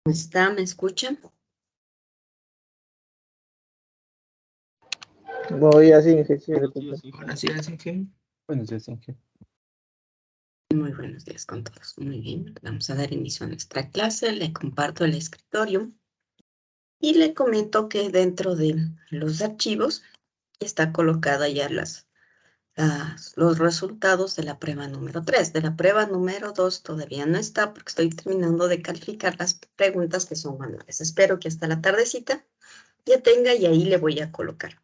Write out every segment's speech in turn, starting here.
¿Cómo está? ¿Me escuchan? Voy así, Inge, sí, Buenos disculpe. días, Inge. Buenos días, Inge. Buenos días, Inge. Muy buenos días con todos. Muy bien. Vamos a dar inicio a nuestra clase. Le comparto el escritorio y le comento que dentro de los archivos está colocada ya los resultados de la prueba número 3. De la prueba número 2 todavía no está porque estoy terminando de calificar las preguntas que son manuales. Espero que hasta la tardecita ya tenga y ahí le voy a colocar.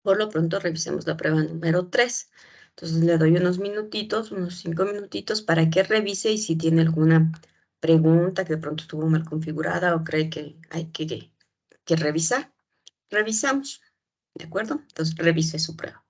Por lo pronto revisemos la prueba número 3. Entonces le doy unos minutitos, unos 5 minutitos para que revise y si tiene alguna pregunta que de pronto estuvo mal configurada o cree que hay que revisar, revisamos. ¿De acuerdo? Entonces revise su prueba.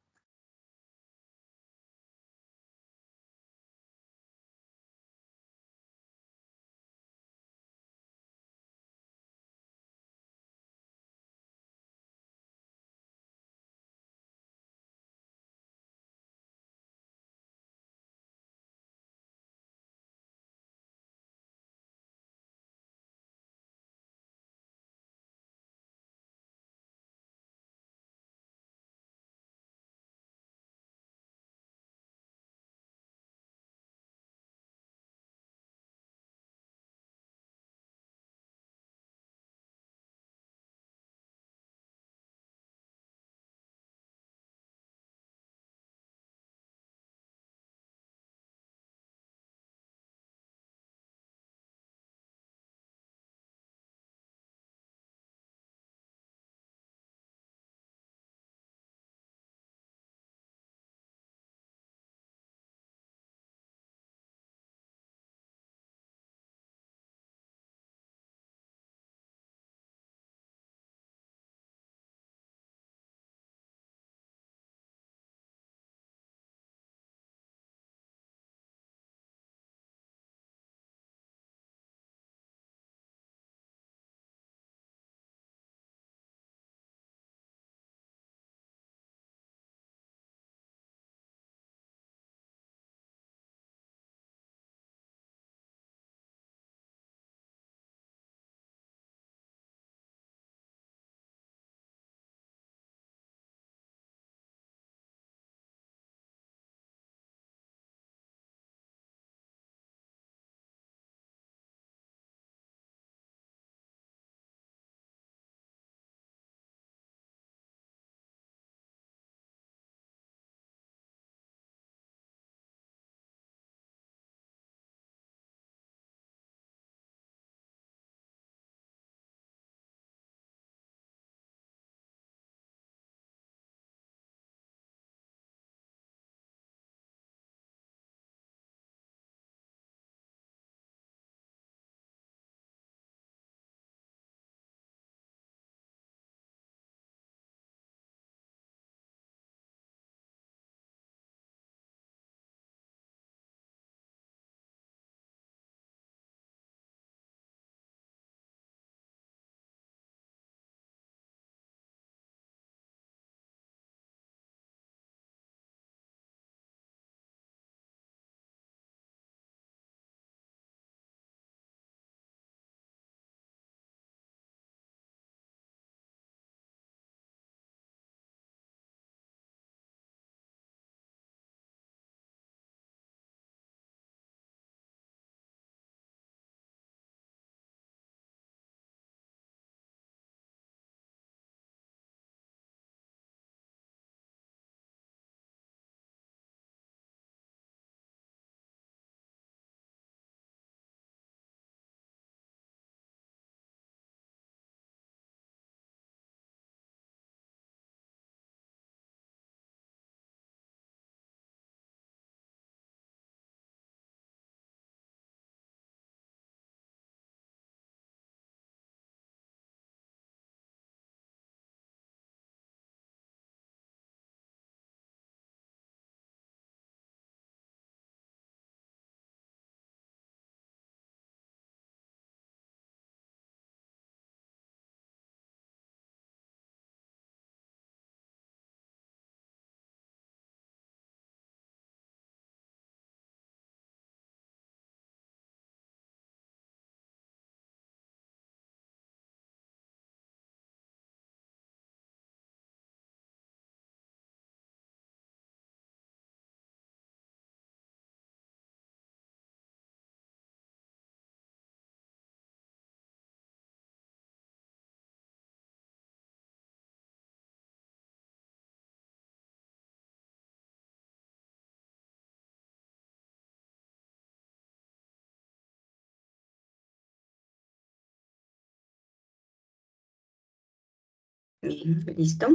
Bien, listo.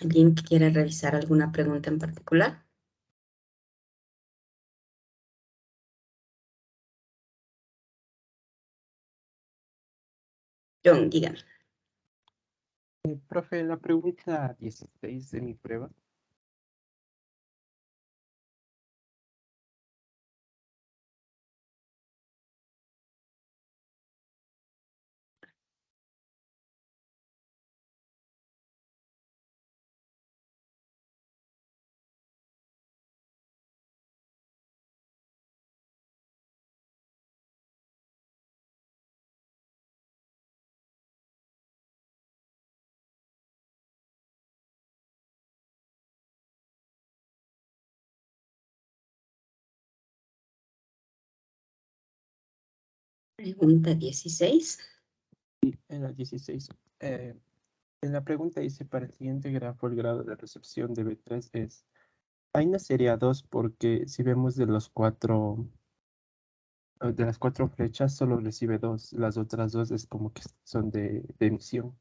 ¿Alguien que quiera revisar alguna pregunta en particular? John, dígame. Profe, la pregunta 16 de mi prueba. Pregunta 16. En la 16. En la pregunta dice, para el siguiente grafo, el grado de recepción de B3 es... Ahí no sería 2 porque si vemos de las cuatro flechas, solo recibe 2. Las otras 2 es como que son de emisión.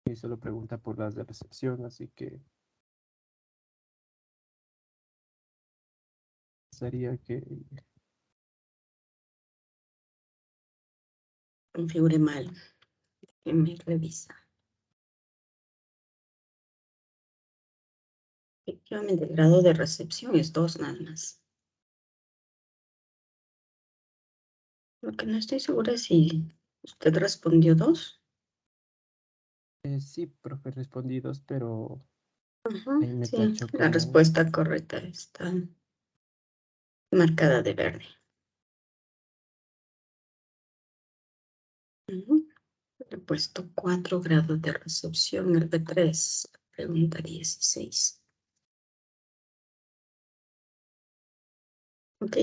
Y solo pregunta por las de recepción, así que sería que... Configure mal. Me revisa. Efectivamente, el grado de recepción es 2 nada más. Lo que no estoy segura es si usted respondió 2. sí, profe, respondí 2, pero Ajá, ahí me sí, tachó la como... respuesta correcta está marcada de verde. Ujú. Le he puesto 4 grados de recepción, el B3, pregunta 16. Ok,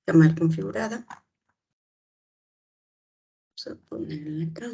cámara configurada. Vamos a ponerle acá.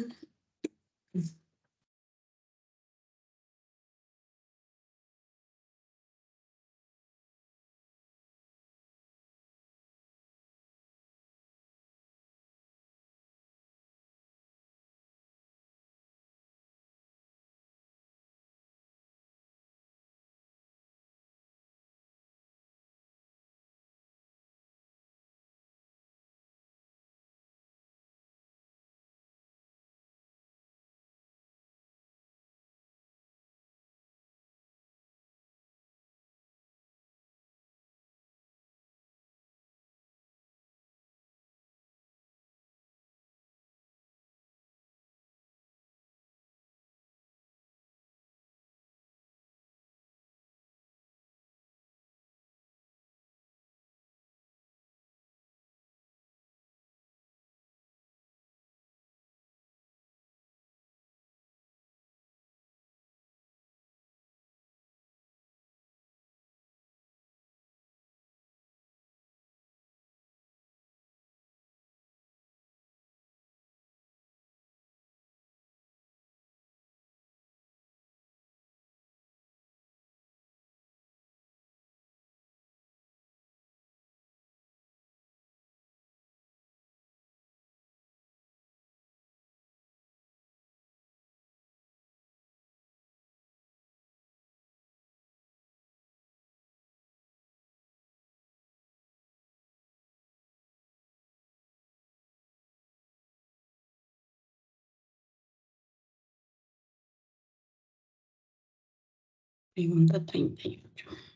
Pregunta 38.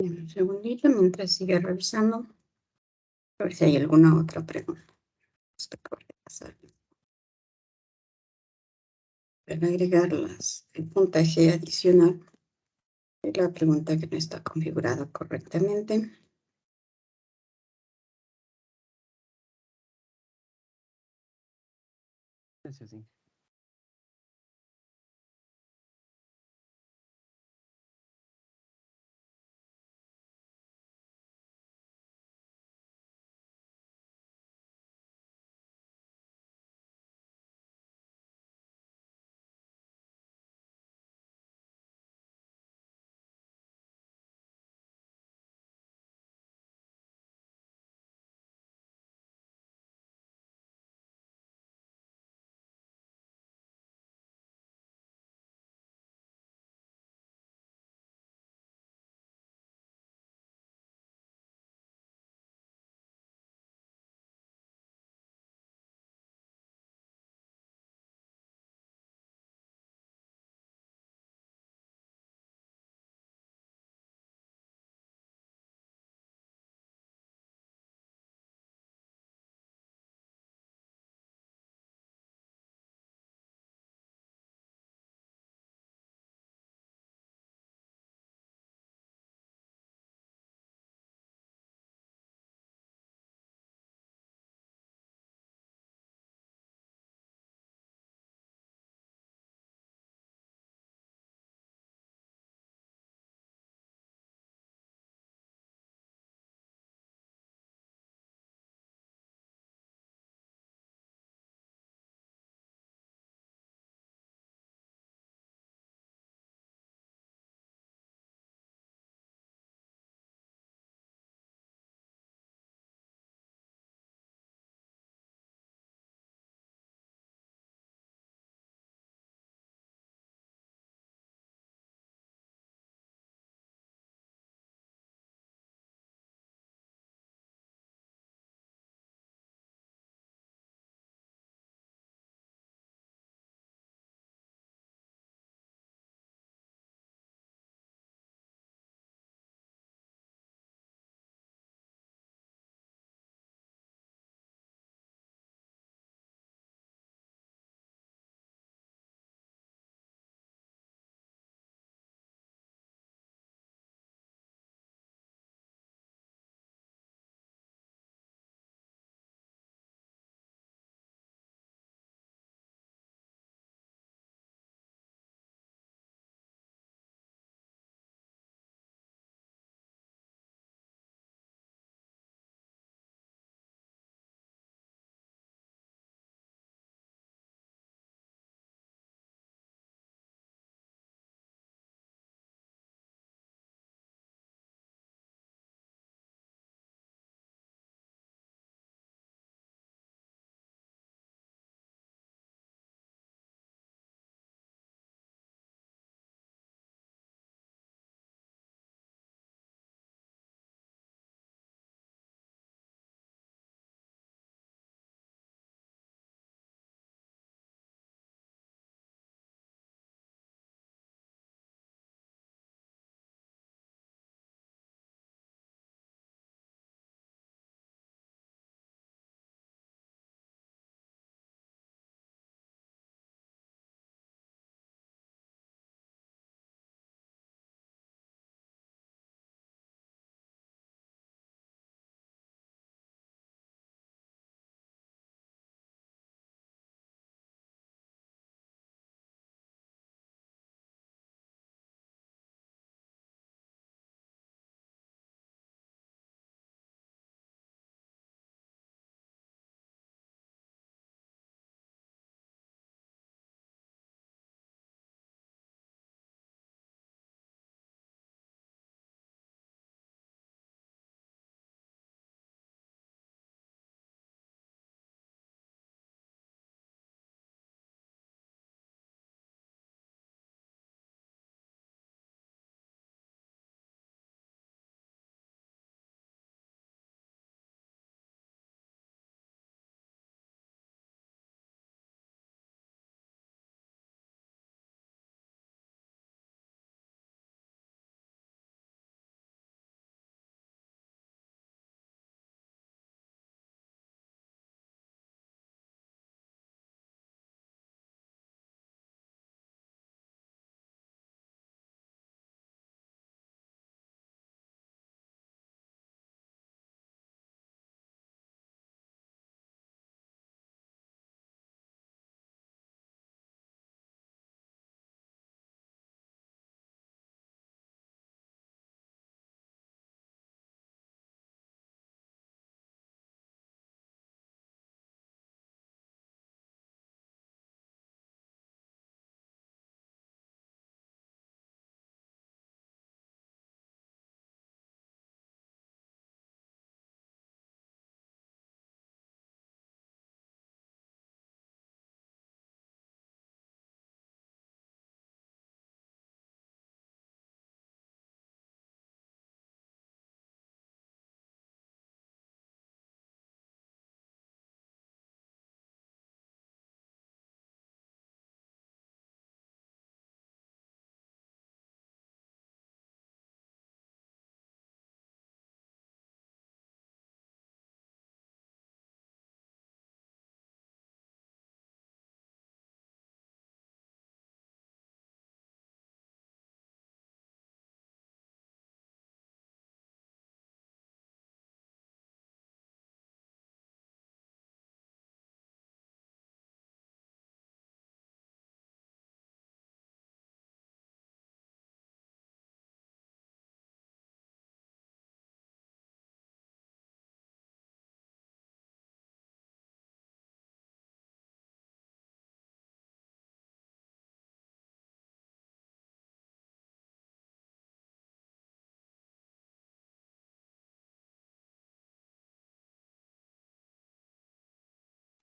Un segundito mientras sigue revisando. A ver si hay alguna otra pregunta. Esto acaba de pasar. Para agregar el puntaje adicional de la pregunta que no está configurada correctamente. Es así.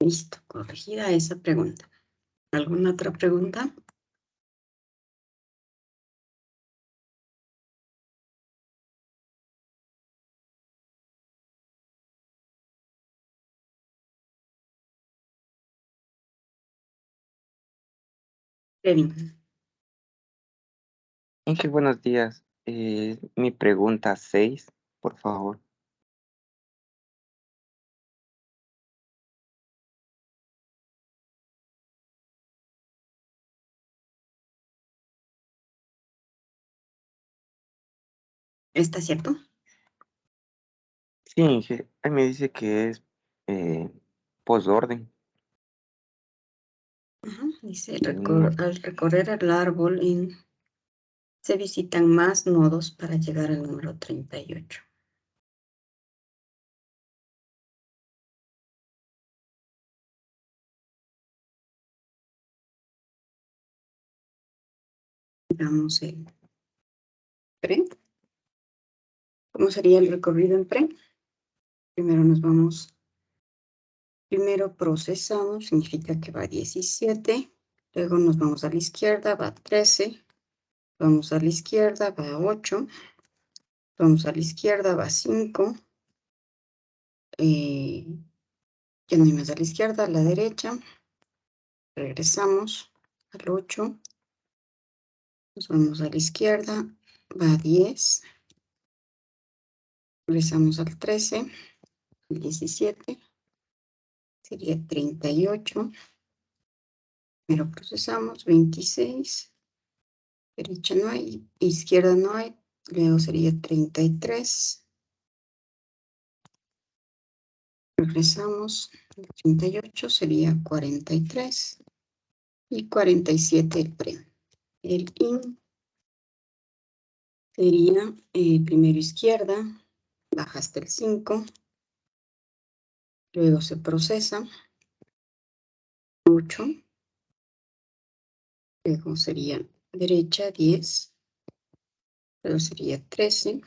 Listo, corregida esa pregunta. ¿Alguna otra pregunta? Kevin. Inge, buenos días. Mi pregunta 6, por favor. ¿Está cierto? Sí, Inge, ahí me dice que es posorden. Ajá, dice, No, al recorrer el árbol se visitan más nodos para llegar al número 38. Veamos el pre. ¿Cómo sería el recorrido en pre? Primero procesamos, significa que va 17. Luego nos vamos a la izquierda, va 13. Vamos a la izquierda, va 8. Vamos a la izquierda, va 5. Ya no hay más a la izquierda, a la derecha. Regresamos al 8. Nos vamos a la izquierda, va 10. Regresamos al 13, el 17. Sería 38. Primero procesamos 26. Derecha no hay, izquierda no hay. Luego sería 33. Regresamos. El 38 sería 43. Y 47 el pre. El in sería primero izquierda. Baja hasta el 5. Luego se procesa. 8. Luego sería derecha 10. Luego sería 13.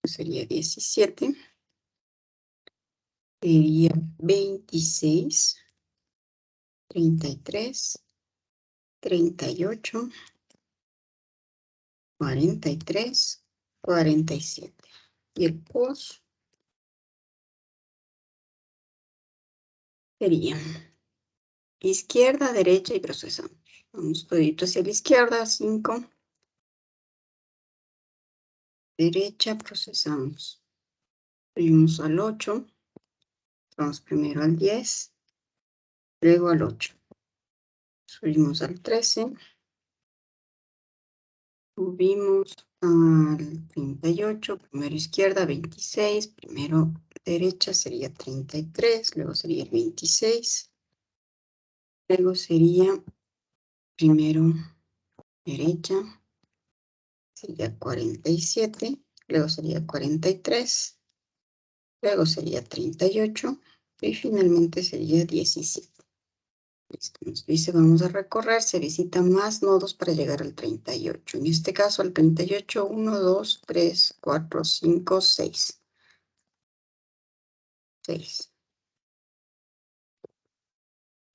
Sería 17. Sería 26. 33. 38. 43. 47. Y el post sería izquierda, derecha y procesamos. Vamos todito hacia la izquierda, 5. Derecha, procesamos. Subimos al 8. Vamos primero al 10. Luego al 8. Subimos al 13. Subimos al 38. Primero izquierda, 26. Primero derecha sería 33. Luego sería el 26. Luego sería primero derecha. Sería 47. Luego sería 43. Luego sería 38 y finalmente sería 17. Listo, nos dice vamos a recorrer, se visitan más nodos para llegar al 38. En este caso al 38, 1, 2, 3, 4, 5, 6. 6.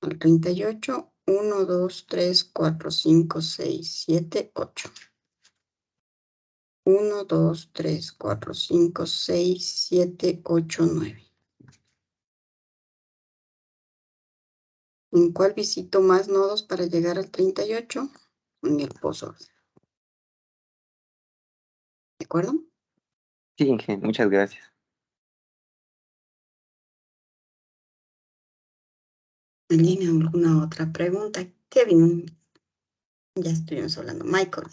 Al 38, 1, 2, 3, 4, 5, 6, 7, 8. 1, 2, 3, 4, 5, 6, 7, 8, 9. ¿En cuál visito más nodos para llegar al 38? En el posorden. ¿De acuerdo? sí, Inge, muchas gracias. ¿Alguien alguna otra pregunta? Kevin, ya estuvimos hablando. Michael.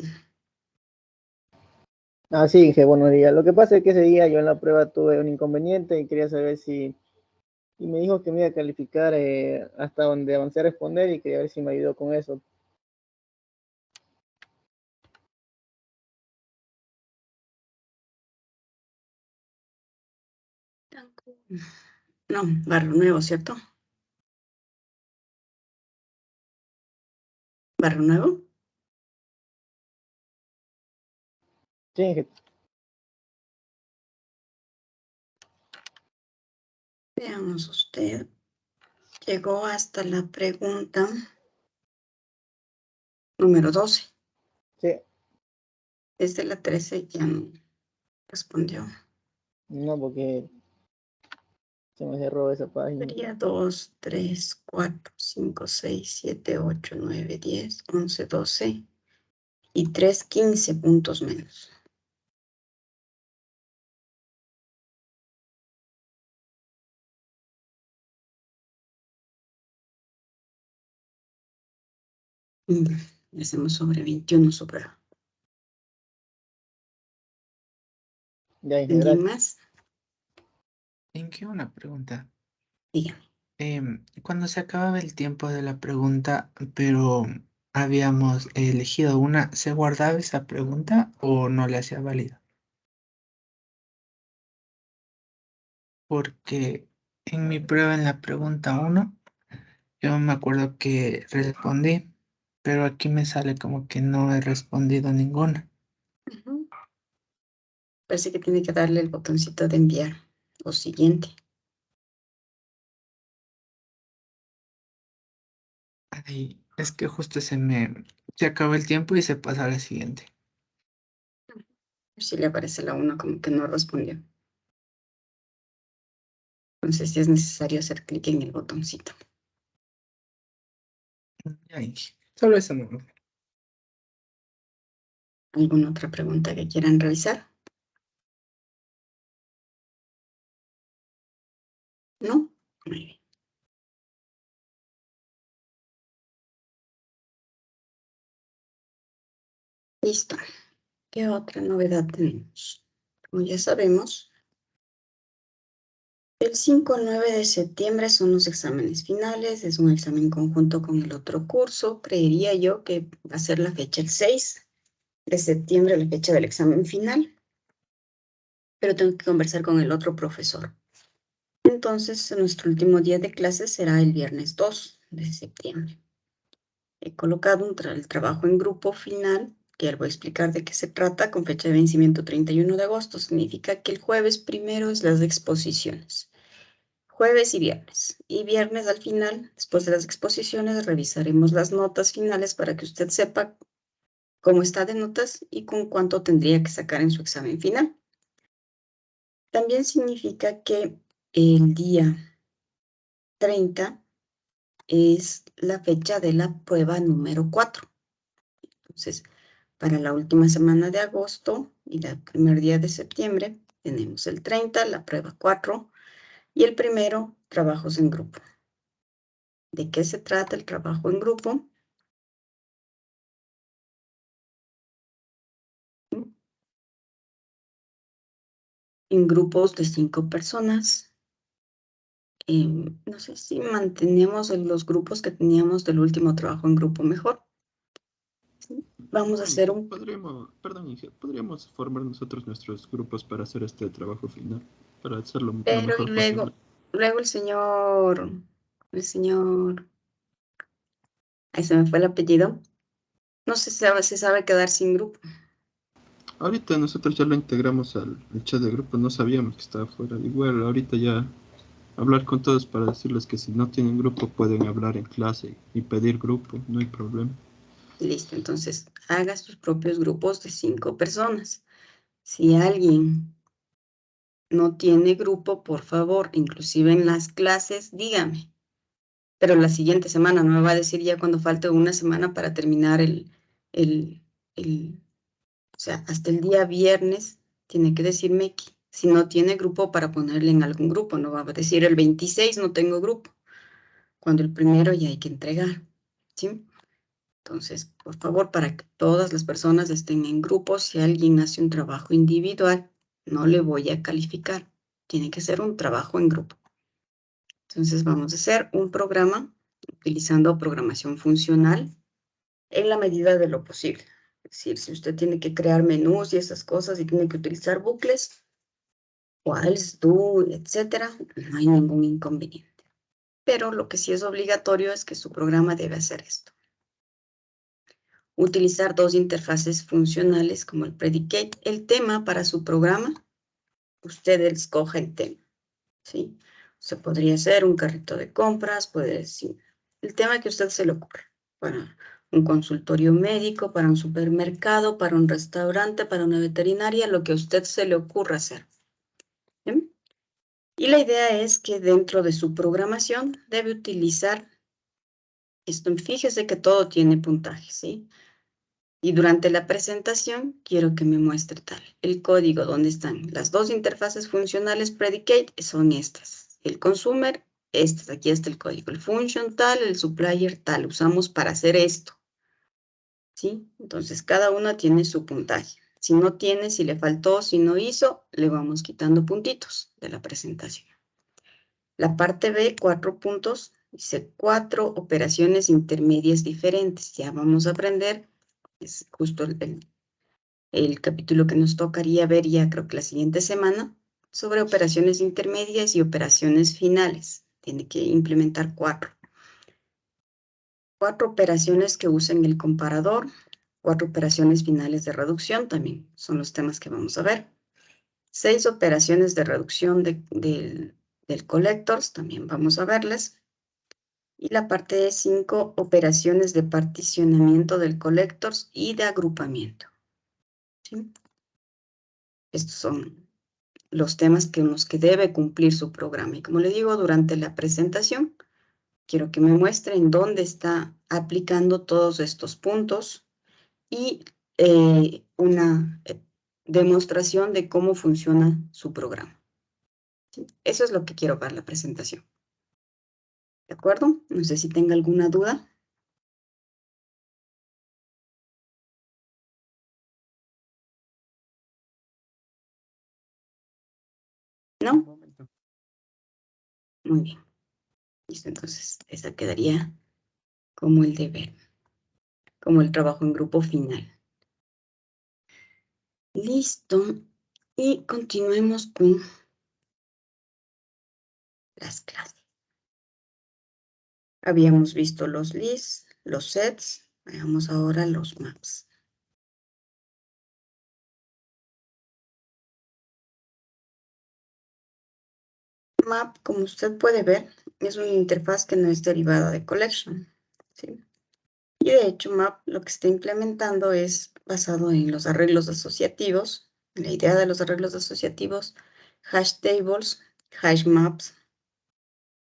Ah, sí, dije, buenos días. Lo que pasa es que ese día yo en la prueba tuve un inconveniente y quería saber si... Y me dijo que me iba a calificar hasta donde avancé a responder y quería ver si me ayudó con eso. No, Barrio Nuevo, ¿cierto? ¿Barrio Nuevo? Sí, dije, Veamos usted. Llegó hasta la pregunta número 12. Sí, Desde la 13 ya no respondió. no, porque se me cerró esa página. Sería 2, 3, 4, 5, 6, 7, 8, 9, 10, 11, 12 y 3, 15 puntos menos. Hacemos sobre 21 sobre. Ya, ¿Alguien gracias. más? Tengo una pregunta. Dígame. Cuando se acababa el tiempo de la pregunta, pero habíamos elegido una, ¿se guardaba esa pregunta o no le hacía válida? Porque en mi prueba, en la pregunta 1, yo me acuerdo que respondí, pero aquí me sale como que no he respondido ninguna. Ujú. Parece que tiene que darle el botoncito de enviar o siguiente. Ay, es que justo se acabó el tiempo y se pasa a la siguiente. Si le aparece la 1 como que no respondió. Entonces, si es necesario hacer clic en el botoncito. Ay, solo eso no. ¿Alguna otra pregunta que quieran revisar? ¿No? Muy bien. Listo. ¿Qué otra novedad tenemos? Como ya sabemos, el 5 al 9 de septiembre son los exámenes finales. Es un examen conjunto con el otro curso. Creería yo que va a ser la fecha el 6 de septiembre, la fecha del examen final. Pero tengo que conversar con el otro profesor. Entonces, nuestro último día de clases será el viernes 2 de septiembre. He colocado el trabajo en grupo final, que ya voy a explicar de qué se trata, con fecha de vencimiento 31 de agosto. Significa que el jueves primero es las exposiciones. Jueves y viernes. Y viernes al final, después de las exposiciones, revisaremos las notas finales para que usted sepa cómo está de notas y con cuánto tendría que sacar en su examen final. También significa que el día 30 es la fecha de la prueba número 4. Entonces, para la última semana de agosto y el primer día de septiembre, tenemos el 30, la prueba 4, y el primero, trabajos en grupo. ¿De qué se trata el trabajo en grupo? En grupos de 5 personas. No sé si mantenemos los grupos que teníamos del último trabajo en grupo mejor. ¿Sí? Vamos a hacer un... Perdón, Inge, podríamos formar nosotros nuestros grupos para hacer este trabajo final, para hacerlo lo Pero mejor posible. luego el señor, ahí se me fue el apellido, no sé si se sabe quedar sin grupo. Ahorita nosotros ya lo integramos al chat de grupo, no sabíamos que estaba fuera. Igual ahorita ya hablar con todos para decirles que si no tienen grupo pueden hablar en clase y pedir grupo, no hay problema. Listo, entonces haga sus propios grupos de 5 personas. Si alguien no tiene grupo, por favor, inclusive en las clases, dígame. Pero la siguiente semana, no me va a decir ya cuando falte una semana para terminar o sea, hasta el día viernes tiene que decirme que si no tiene grupo para ponerle en algún grupo. No va a decir el 26 no tengo grupo, cuando el primero ya hay que entregar, ¿sí? Entonces, por favor, para que todas las personas estén en grupo, si alguien hace un trabajo individual, no le voy a calificar. Tiene que ser un trabajo en grupo. Entonces, vamos a hacer un programa utilizando programación funcional en la medida de lo posible. Es decir, si usted tiene que crear menús y esas cosas y tiene que utilizar bucles, whiles, do, etcétera, no hay ningún inconveniente. Pero lo que sí es obligatorio es que su programa debe hacer esto. Utilizar 2 interfaces funcionales como el predicate. El tema para su programa, usted escoja el tema, ¿sí? Se podría hacer un carrito de compras, puede ser el tema que a usted se le ocurra. Para un consultorio médico, para un supermercado, para un restaurante, para una veterinaria, lo que a usted se le ocurra hacer. ¿Bien? Y la idea es que dentro de su programación debe utilizar esto. Fíjese que todo tiene puntaje, ¿sí? Y durante la presentación quiero que me muestre tal. El código donde están las dos interfaces funcionales predicate son estas. El consumer, estas, aquí está el código. El function tal, el supplier tal. Usamos para hacer esto. ¿Sí? Entonces cada una tiene su puntaje. Si no tiene, si le faltó, si no hizo, le vamos quitando puntitos de la presentación. La parte B, 4 puntos, dice 4 operaciones intermedias diferentes. Ya vamos a aprender, es justo el capítulo que nos tocaría ver ya creo que la siguiente semana, sobre operaciones intermedias y operaciones finales. Tiene que implementar 4. 4 operaciones que usen el comparador, 4 operaciones finales de reducción, también son los temas que vamos a ver. 6 operaciones de reducción del collectors, también vamos a verlas. Y la parte de 5, operaciones de particionamiento del collectors y de agrupamiento. ¿Sí? Estos son los temas que debe cumplir su programa. Y como le digo, durante la presentación, quiero que me muestren dónde está aplicando todos estos puntos y una demostración de cómo funciona su programa. ¿Sí? Eso es lo que quiero para la presentación. ¿De acuerdo? No sé si tenga alguna duda. ¿No? Un momento. Muy bien. Listo, entonces esa quedaría como el deber, como el trabajo en grupo final. Listo. Y continuemos con las clases. Habíamos visto los lists, los sets, veamos ahora los maps. Map, como usted puede ver, es una interfaz que no es derivada de collection, ¿sí? Y de hecho, Map lo que está implementando es basado en los arreglos asociativos, la idea de los arreglos asociativos, hash tables, hash maps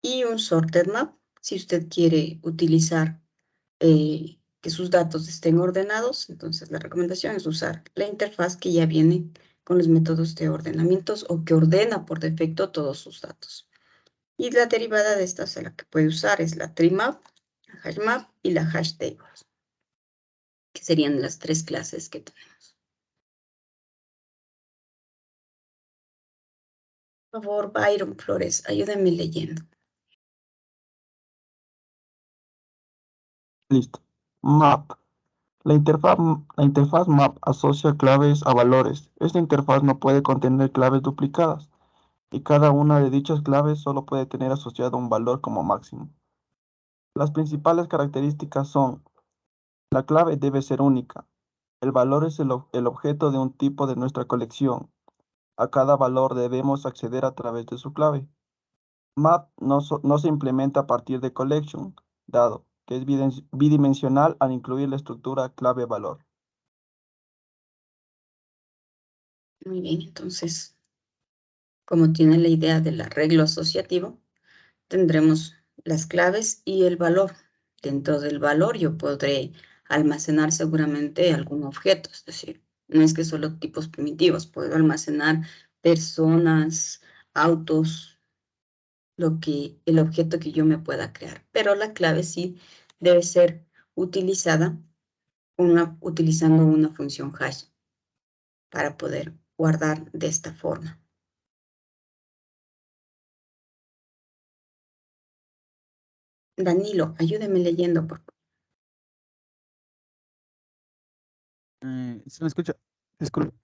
y un sorted map, si usted quiere utilizar que sus datos estén ordenados. Entonces la recomendación es usar la interfaz que ya viene con los métodos de ordenamientos o que ordena por defecto todos sus datos. Y la derivada de esta, la que puede usar es la tree map, la hash map y la hash tables, que serían las 3 clases que tenemos. Por favor, Byron Flores, ayúdenme leyendo. Listo. Map. La interfaz map asocia claves a valores. Esta interfaz no puede contener claves duplicadas y cada una de dichas claves solo puede tener asociado un valor como máximo. Las principales características son: la clave debe ser única. El valor es el objeto de un tipo de nuestra colección. A cada valor debemos acceder a través de su clave. Map no se implementa a partir de collection, dado que es bidimensional al incluir la estructura clave-valor. Muy bien, entonces, como tiene la idea del arreglo asociativo, tendremos las claves y el valor. Dentro del valor yo podré almacenar seguramente algún objeto, es decir, no es que solo tipos primitivos, puedo almacenar personas, autos, el objeto que yo me pueda crear, pero la clave sí debe ser utilizada utilizando una función hash para poder guardar de esta forma. Danilo, ayúdeme leyendo, por favor. ¿Se me escucha? Disculpe.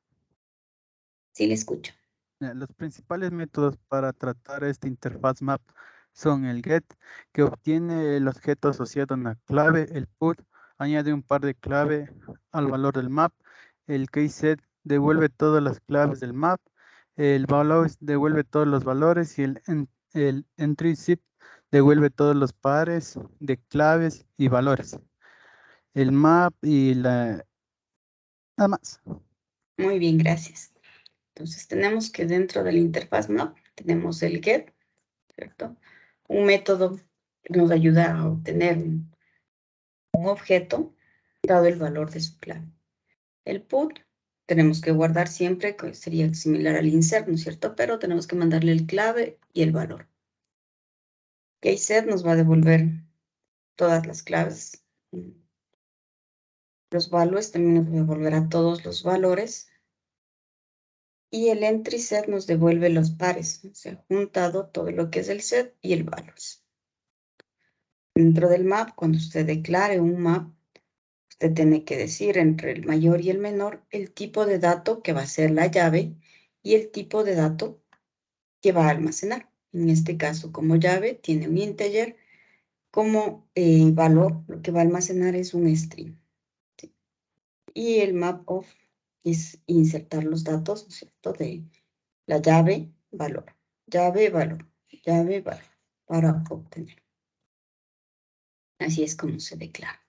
Sí, le escucho. Los principales métodos para tratar esta interfaz map son el get, que obtiene el objeto asociado a una clave, el put, añade un par de clave al valor del map, el keyset devuelve todas las claves del map, el value devuelve todos los valores y el el entry zip devuelve todos los pares de claves y valores. El map y la... Nada más. Muy bien, gracias. Entonces tenemos que dentro de la interfaz map tenemos el get, ¿cierto? Un método que nos ayuda a obtener un objeto dado el valor de su clave. El put tenemos que guardar siempre, que sería similar al insert, ¿no es cierto? Pero tenemos que mandarle el clave y el valor. Kset nos va a devolver todas las claves. Los values también nos devolverá todos los valores. Y el entry set nos devuelve los pares. O sea, juntado todo lo que es el set y el values. Dentro del map, cuando usted declare un map, usted tiene que decir entre el mayor y el menor el tipo de dato que va a ser la llave y el tipo de dato que va a almacenar. En este caso, como llave, tiene un integer. Como valor, lo que va a almacenar es un string. ¿Sí? Y el map of es insertar los datos, ¿no es cierto? De la llave, valor, llave, valor, llave, valor, para obtener. Así es como se declara.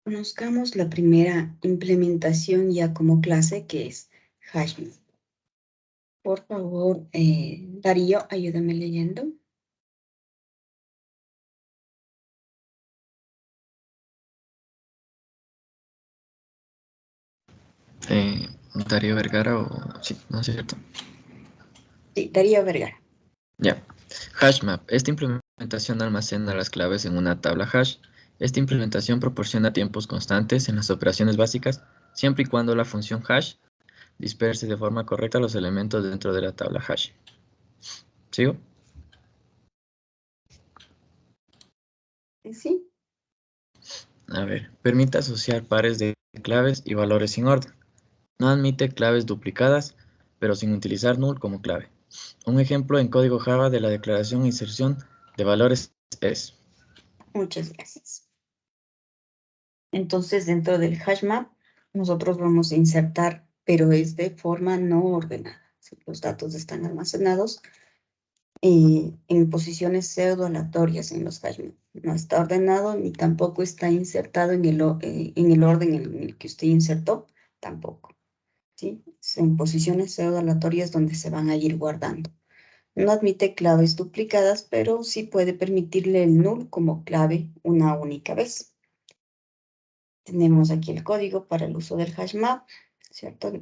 Conozcamos la primera implementación ya como clase, que es HashMap. Por favor, Darío, ayúdame leyendo. Darío Vergara o... Sí, ¿no es cierto? Sí, Darío Vergara. Ya. HashMap. Esta implementación almacena las claves en una tabla hash. Esta implementación proporciona tiempos constantes en las operaciones básicas, siempre y cuando la función hash disperse de forma correcta los elementos dentro de la tabla hash. ¿Sigo? Sí. A ver, permite asociar pares de claves y valores sin orden. No admite claves duplicadas, pero sin utilizar null como clave. Un ejemplo en código Java de la declaración e inserción de valores es... Muchas gracias. Entonces, dentro del HashMap, nosotros vamos a insertar, pero es de forma no ordenada. Los datos están almacenados en posiciones pseudo aleatorias en los HashMap. No está ordenado ni tampoco está insertado en el orden en el que usted insertó, tampoco. ¿Sí? En posiciones pseudo aleatorias donde se van a ir guardando. No admite claves duplicadas, pero sí puede permitirle el null como clave una única vez. Tenemos aquí el código para el uso del HashMap, ¿cierto?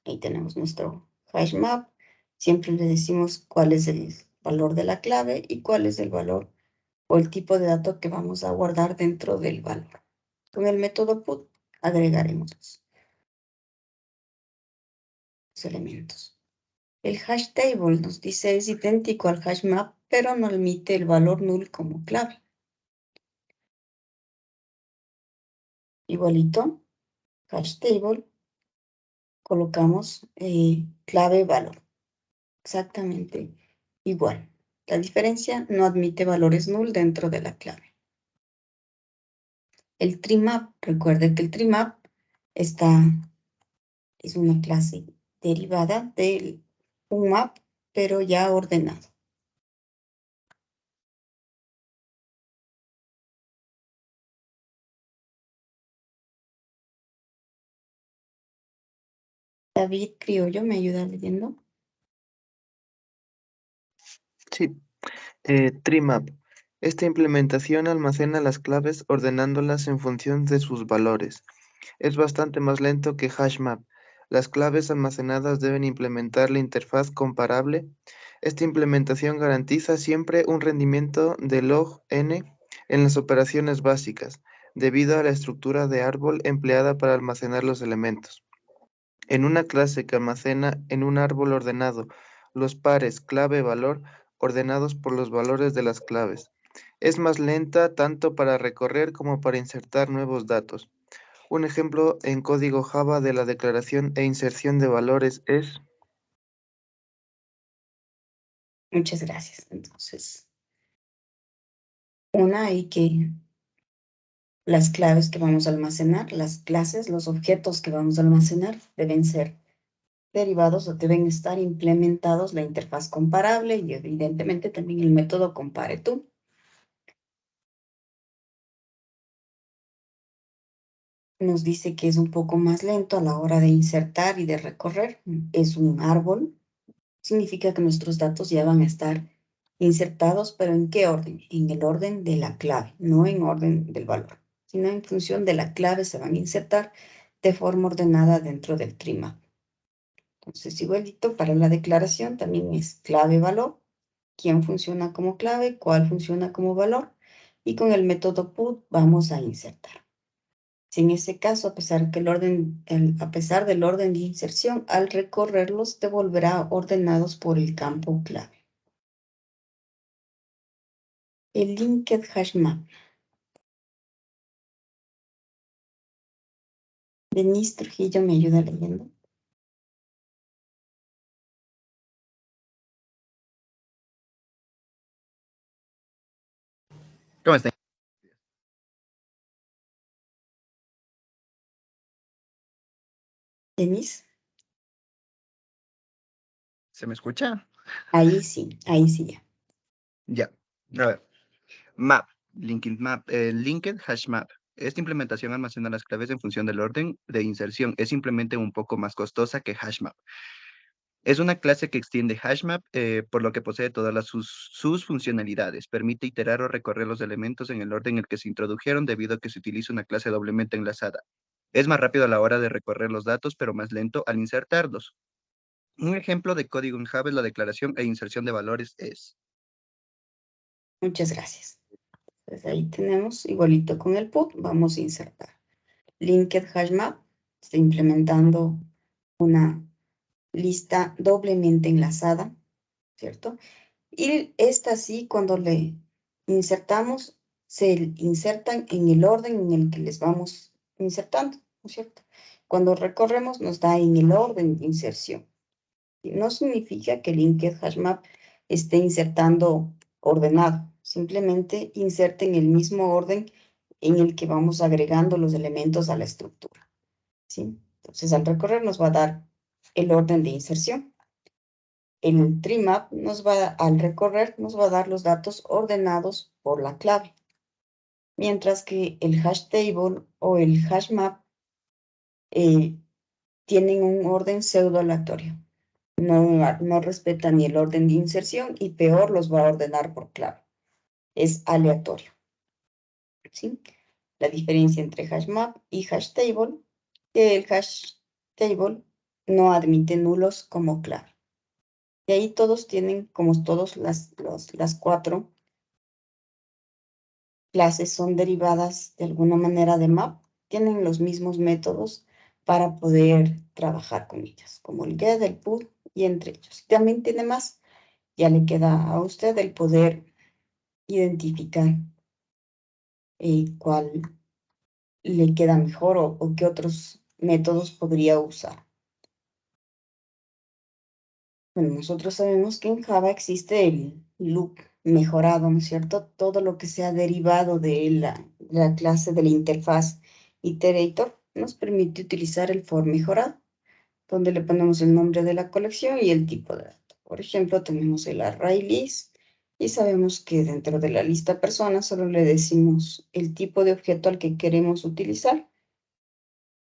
Ahí tenemos nuestro HashMap. Siempre le decimos cuál es el valor de la clave y cuál es el valor o el tipo de dato que vamos a guardar dentro del valor. Con el método put agregaremos los elementos. El hash table nos dice es idéntico al HashMap, pero no admite el valor null como clave. Igualito, hash table, colocamos clave valor. Exactamente igual. La diferencia no admite valores null dentro de la clave. El TreeMap, recuerde que el TreeMap es una clase derivada de un map, pero ya ordenado. David Criollo, ¿me ayuda leyendo? Sí, TreeMap. Esta implementación almacena las claves ordenándolas en función de sus valores. Es bastante más lento que HashMap. Las claves almacenadas deben implementar la interfaz comparable. Esta implementación garantiza siempre un rendimiento de log n en las operaciones básicas, debido a la estructura de árbol empleada para almacenar los elementos. En una clase que almacena en un árbol ordenado los pares clave-valor ordenados por los valores de las claves. Es más lenta tanto para recorrer como para insertar nuevos datos. Un ejemplo en código Java de la declaración e inserción de valores es... Muchas gracias. Entonces, hay que las claves que vamos a almacenar, las clases, los objetos que vamos a almacenar deben ser derivados deben estar implementados la interfaz comparable y evidentemente también el método compare tú. Nos dice que es un poco más lento a la hora de insertar y de recorrer. Es un árbol. Significa que nuestros datos ya van a estar insertados, pero ¿en qué orden? En el orden de la clave, no en orden del valor, sino en función de la clave se van a insertar de forma ordenada dentro del tree map. Entonces, igualito para la declaración también es clave-valor, quién funciona como clave, cuál funciona como valor, y con el método put vamos a insertar. Si en ese caso, a pesar del orden de inserción, al recorrerlos devolverá ordenados por el campo clave. El linked hash map. Denise Trujillo me ayuda leyendo. ¿Cómo está? Denise, ¿Se me escucha? ahí sí ya. Ya. A ver. Map. Linked hash map. Esta implementación almacena las claves en función del orden de inserción. Es simplemente un poco más costosa que HashMap. Es una clase que extiende HashMap, por lo que posee todas sus funcionalidades. Permite iterar o recorrer los elementos en el orden en el que se introdujeron debido a que se utiliza una clase doblemente enlazada. Es más rápido a la hora de recorrer los datos, pero más lento al insertarlos. Un ejemplo de código en Java es la declaración e inserción de valores es. Muchas gracias. Entonces ahí tenemos, igualito con el put, vamos a insertar. Linked hash map, está implementando una lista doblemente enlazada, ¿cierto? Y esta sí, cuando le insertamos, se insertan en el orden en el que les vamos insertando, ¿no es cierto? Cuando recorremos nos da en el orden de inserción. No significa que linked hash map esté insertando ordenado, simplemente inserta en el mismo orden en el que vamos agregando los elementos a la estructura, ¿sí? Entonces, al recorrer nos va a dar el orden de inserción. El tree map al recorrer, nos va a dar los datos ordenados por la clave. Mientras que el hash table o el hash map tienen un orden pseudo aleatorio. No respeta ni el orden de inserción y peor los va a ordenar por clave. Es aleatorio. ¿Sí? La diferencia entre hash map y hash table, que el hash table no admite nulos como clave. Y ahí todos tienen, como todas las 4 clases son derivadas de alguna manera de map, tienen los mismos métodos para poder trabajar con ellas, como el get, el put y entre ellos. También tiene más, ya le queda a usted el poder identificar cuál le queda mejor o qué otros métodos podría usar. Bueno, nosotros sabemos que en Java existe el loop mejorado, ¿no es cierto? Todo lo que sea derivado de la clase de la interfaz iterator nos permite utilizar el for mejorado, donde le ponemos el nombre de la colección y el tipo de dato. Por ejemplo, tenemos el array list y sabemos que dentro de la lista persona solo le decimos el tipo de objeto al que queremos utilizar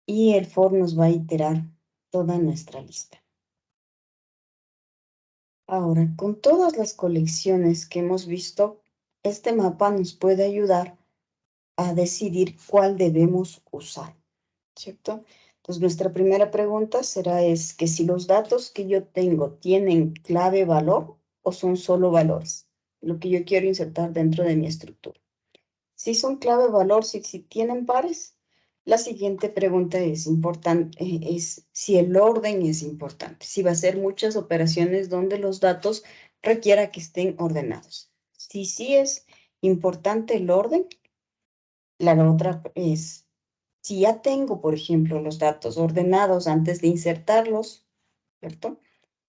y el for nos va a iterar toda nuestra lista. Ahora, con todas las colecciones que hemos visto, este mapa nos puede ayudar a decidir cuál debemos usar, ¿cierto? Entonces, nuestra primera pregunta será es que si los datos que yo tengo tienen clave valor o son solo valores, lo que yo quiero insertar dentro de mi estructura. Si son clave valor, si tienen pares, la siguiente pregunta es importante, es si el orden es importante, si va a ser muchas operaciones donde los datos requiera que estén ordenados. Si sí es importante el orden, la otra es, si ya tengo, por ejemplo, los datos ordenados antes de insertarlos, ¿cierto?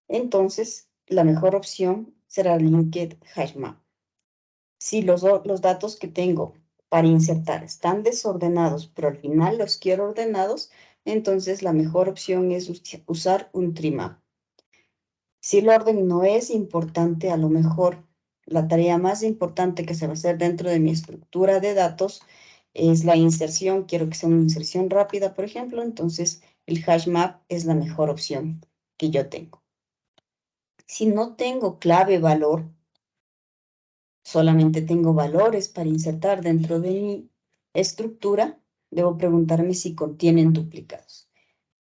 Entonces, la mejor opción será linked hash map. Si los datos que tengo para insertar están desordenados, pero al final los quiero ordenados, entonces la mejor opción es usar un trimap. Si el orden no es importante, a lo mejor la tarea más importante que se va a hacer dentro de mi estructura de datos es la inserción. Quiero que sea una inserción rápida, por ejemplo, entonces el hash map es la mejor opción que yo tengo. Si no tengo clave valor, solamente tengo valores para insertar dentro de mi estructura, debo preguntarme si contienen duplicados.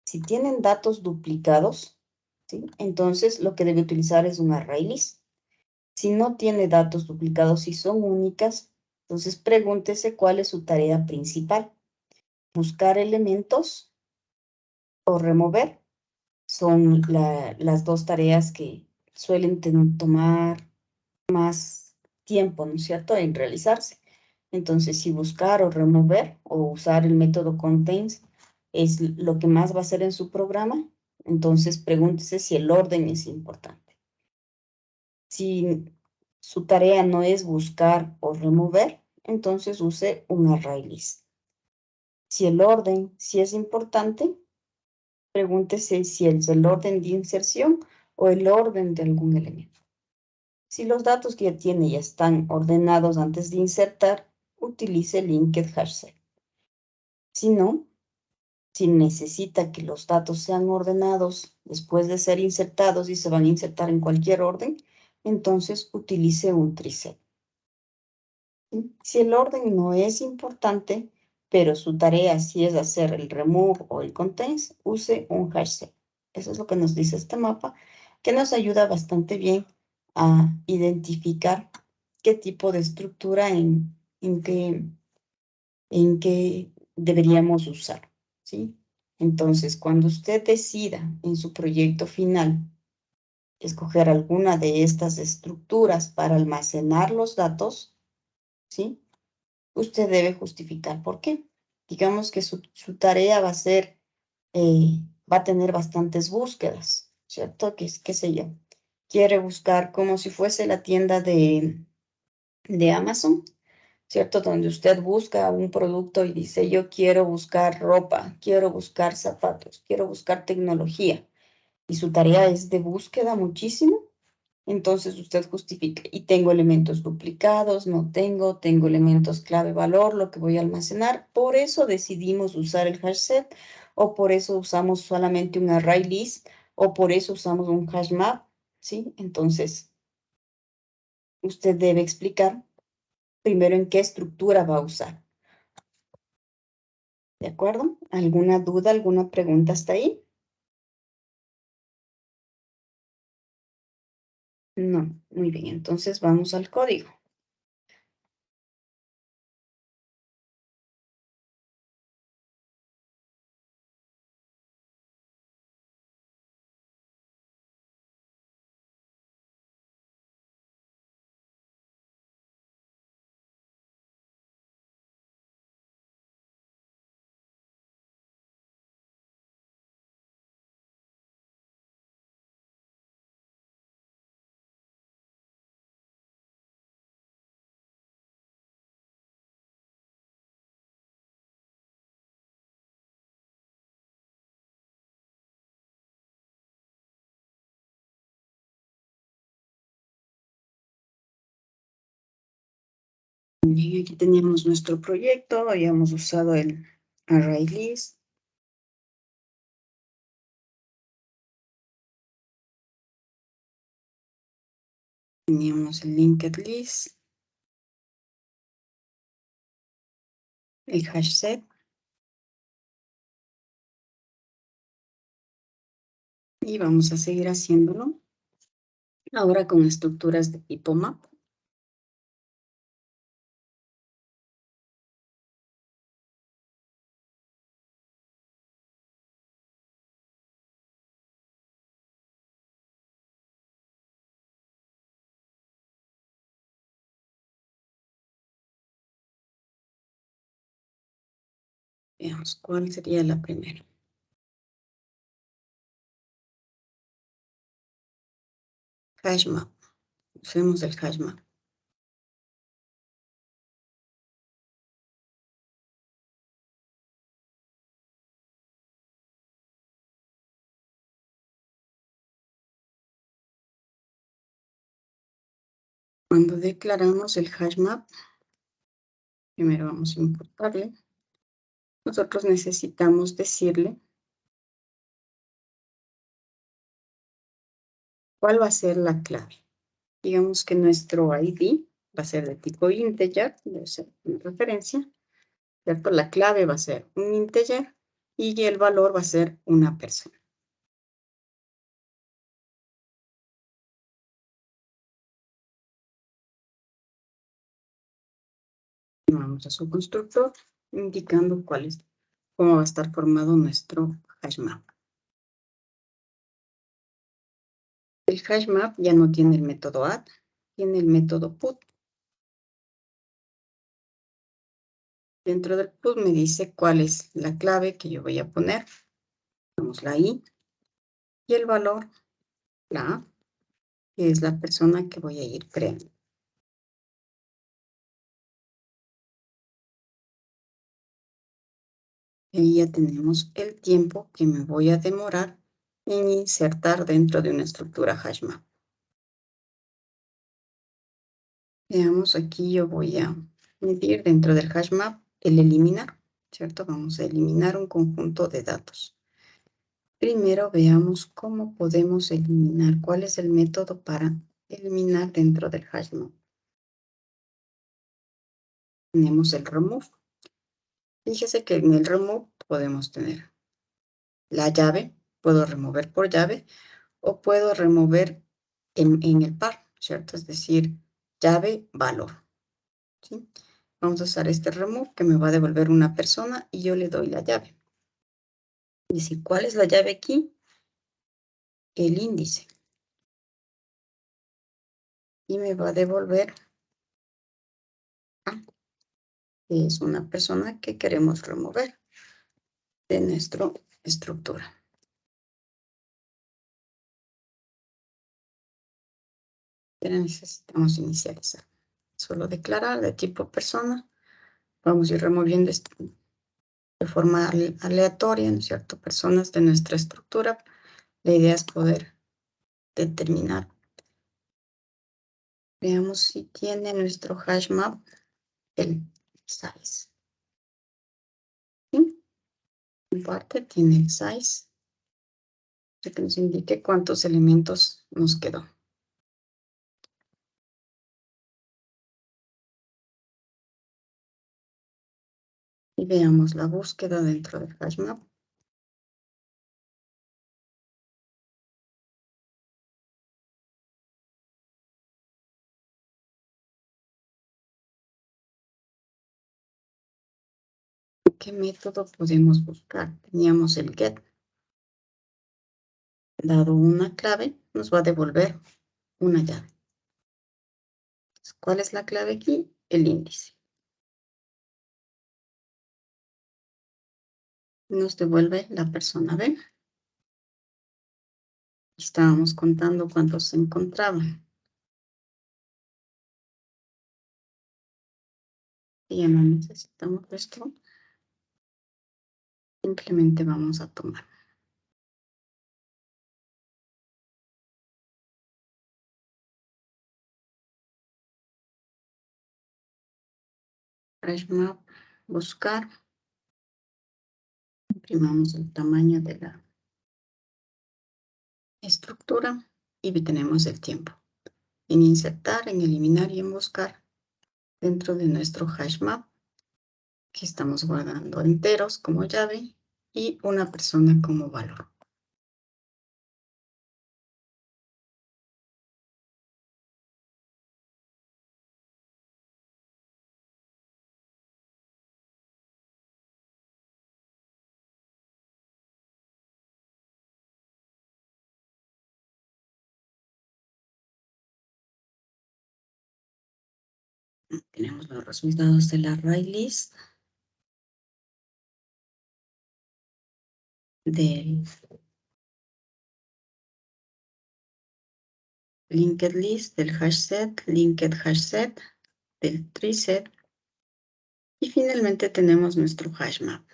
Si tienen datos duplicados, ¿sí? Entonces lo que debe utilizar es un array list. Si no tiene datos duplicados y son únicas, entonces pregúntese cuál es su tarea principal. Buscar elementos o remover son las dos tareas que suelen tomar más tiempo, ¿no es cierto?, en realizarse. Entonces, si buscar o remover o usar el método contains es lo que más va a hacer en su programa, entonces pregúntese si el orden es importante. Si su tarea no es buscar o remover, entonces use un array list. Si el orden sí es importante, pregúntese si es el orden de inserción o el orden de algún elemento. Si los datos que ya tiene ya están ordenados antes de insertar, utilice linked hashset. Si no, si necesita que los datos sean ordenados después de ser insertados y se van a insertar en cualquier orden, entonces utilice un triset. Si el orden no es importante, pero su tarea sí es hacer el remove o el contains, use un hashset. Eso es lo que nos dice este mapa, que nos ayuda bastante bien a identificar qué tipo de estructura en qué deberíamos usar, ¿sí? Entonces, cuando usted decida en su proyecto final escoger alguna de estas estructuras para almacenar los datos, ¿sí? Usted debe justificar por qué. Digamos que su tarea va a ser, va a tener bastantes búsquedas, ¿cierto? Qué sé yo. Quiere buscar como si fuese la tienda de Amazon, ¿cierto? Donde usted busca un producto y dice, yo quiero buscar ropa, quiero buscar zapatos, quiero buscar tecnología. Y su tarea es de búsqueda muchísimo. Entonces usted justifica, y tengo elementos duplicados, no tengo elementos clave valor, lo que voy a almacenar. Por eso decidimos usar el hash set, o por eso usamos solamente un array list, o por eso usamos un hash map, ¿sí? Entonces, usted debe explicar primero en qué estructura va a usar. ¿De acuerdo? ¿Alguna duda, alguna pregunta hasta ahí? No, muy bien, entonces vamos al código. Bien, aquí teníamos nuestro proyecto, habíamos usado el array list. Teníamos el linked list, el hash set. Y vamos a seguir haciéndolo ahora con estructuras de tipo map. Veamos cuál sería la primera. Hash map. Usemos el hash map. Cuando declaramos el hash map, primero vamos a importarle. Nosotros necesitamos decirle cuál va a ser la clave. Digamos que nuestro ID va a ser de tipo integer, debe ser una referencia, ¿cierto? La clave va a ser un integer y el valor va a ser una persona. Vamos a su constructor indicando cómo va a estar formado nuestro hash map. El hash map ya no tiene el método add, tiene el método put. Dentro del put me dice cuál es la clave que yo voy a poner. Vamos la I y el valor, la A, que es la persona que voy a ir creando. Y ya tenemos el tiempo que me voy a demorar en insertar dentro de una estructura hashmap. Veamos, aquí yo voy a medir dentro del hashmap el eliminar, ¿cierto? Vamos a eliminar un conjunto de datos. Primero veamos cómo podemos eliminar, cuál es el método para eliminar dentro del hashmap. Tenemos el remove. Fíjese que en el remove podemos tener la llave, puedo remover por llave o puedo remover en el par, ¿cierto? Es decir, llave, valor. ¿Sí? Vamos a usar este remove que me va a devolver una persona y yo le doy la llave. Y decir, ¿cuál es la llave aquí? El índice. Y me va a devolver A, que es una persona que queremos remover de nuestra estructura. Pero necesitamos inicializar. Solo declarar de tipo persona. Vamos a ir removiendo esto de forma aleatoria, ¿no es cierto? Personas de nuestra estructura. La idea es poder determinar. Veamos si tiene nuestro hash map el size. ¿Sí? En parte tiene el size. Para que nos indique cuántos elementos nos quedó. Y veamos la búsqueda dentro del hash map. ¿Qué método podemos buscar? Teníamos el get. Dado una clave, nos va a devolver una llave. ¿Cuál es la clave aquí? El índice. Nos devuelve la persona B. Estábamos contando cuántos se encontraban. Y ya no necesitamos esto. Simplemente vamos a tomar. Hashmap, buscar. Imprimamos el tamaño de la estructura y tenemos el tiempo. En insertar, en eliminar y en buscar dentro de nuestro hashmap que estamos guardando enteros como llave y una persona como valor. Tenemos los resultados del array list, del linked list, del hash set, linked hash set, del tree set y finalmente tenemos nuestro hash map.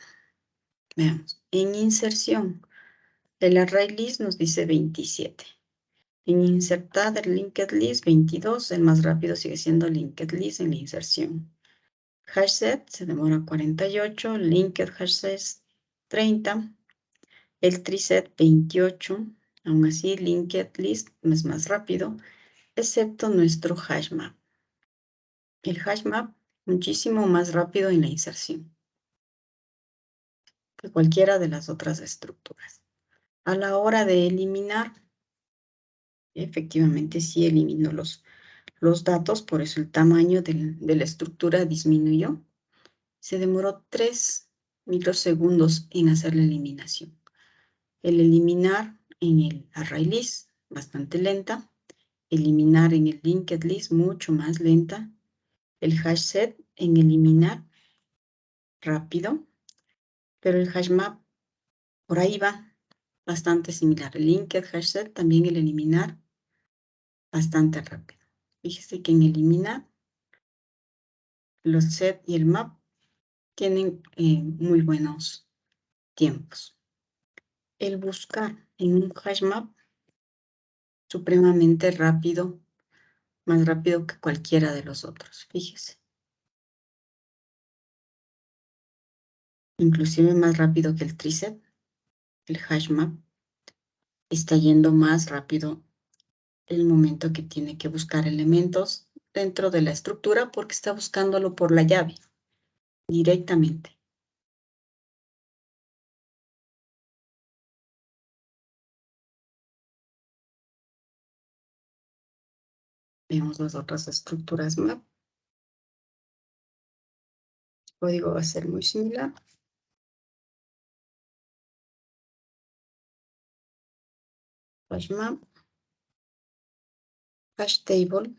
Veamos, en inserción, el array list nos dice 27. En insertar el linked list 22, el más rápido sigue siendo linked list en la inserción. Hash set se demora 48, linked hash set 30, el treeset 28, aún así linked list es más rápido, excepto nuestro hash map. El hash map muchísimo más rápido en la inserción que cualquiera de las otras estructuras. A la hora de eliminar, efectivamente sí eliminó los datos, por eso el tamaño de la estructura disminuyó. Se demoró 3 microsegundos en hacer la eliminación. El eliminar en el array list, bastante lenta. Eliminar en el linked list, mucho más lenta. El hash set en eliminar, rápido. Pero el hash map, por ahí va, bastante similar. El linked hash set, también el eliminar, bastante rápido. Fíjese que en eliminar, los set y el map tienen muy buenos tiempos. El buscar en un hash map, supremamente rápido, más rápido que cualquiera de los otros, fíjese. Inclusive más rápido que el treeset, el hash map. Está yendo más rápido el momento que tiene que buscar elementos dentro de la estructura porque está buscándolo por la llave, directamente. Vemos las otras estructuras map. El código va a ser muy similar. Hash map, hash table,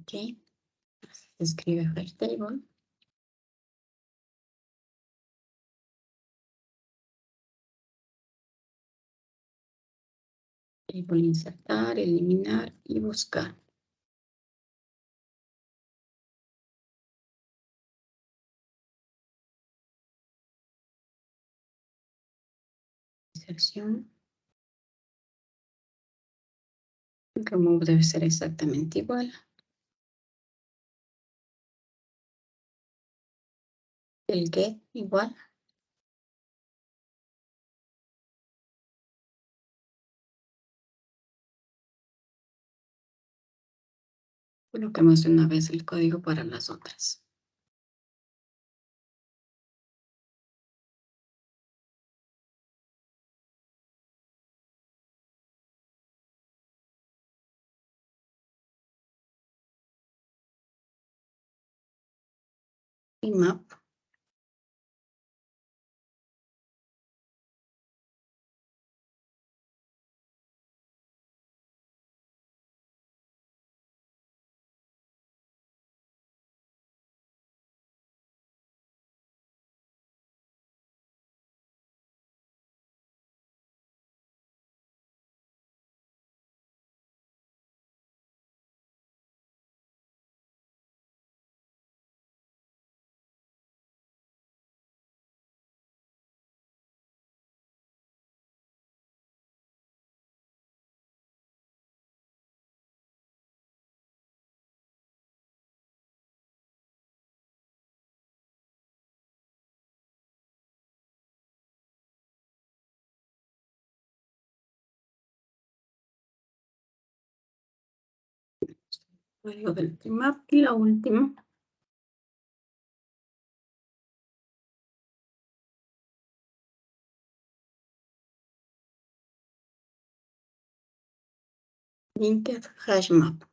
ok. Se escribe hash table. Y voy a insertar, eliminar y buscar. Inserción. Remove debe ser exactamente igual. El get igual. Coloquemos de una vez el código para las otras. Y map. Código del map y la última. Linked hash map.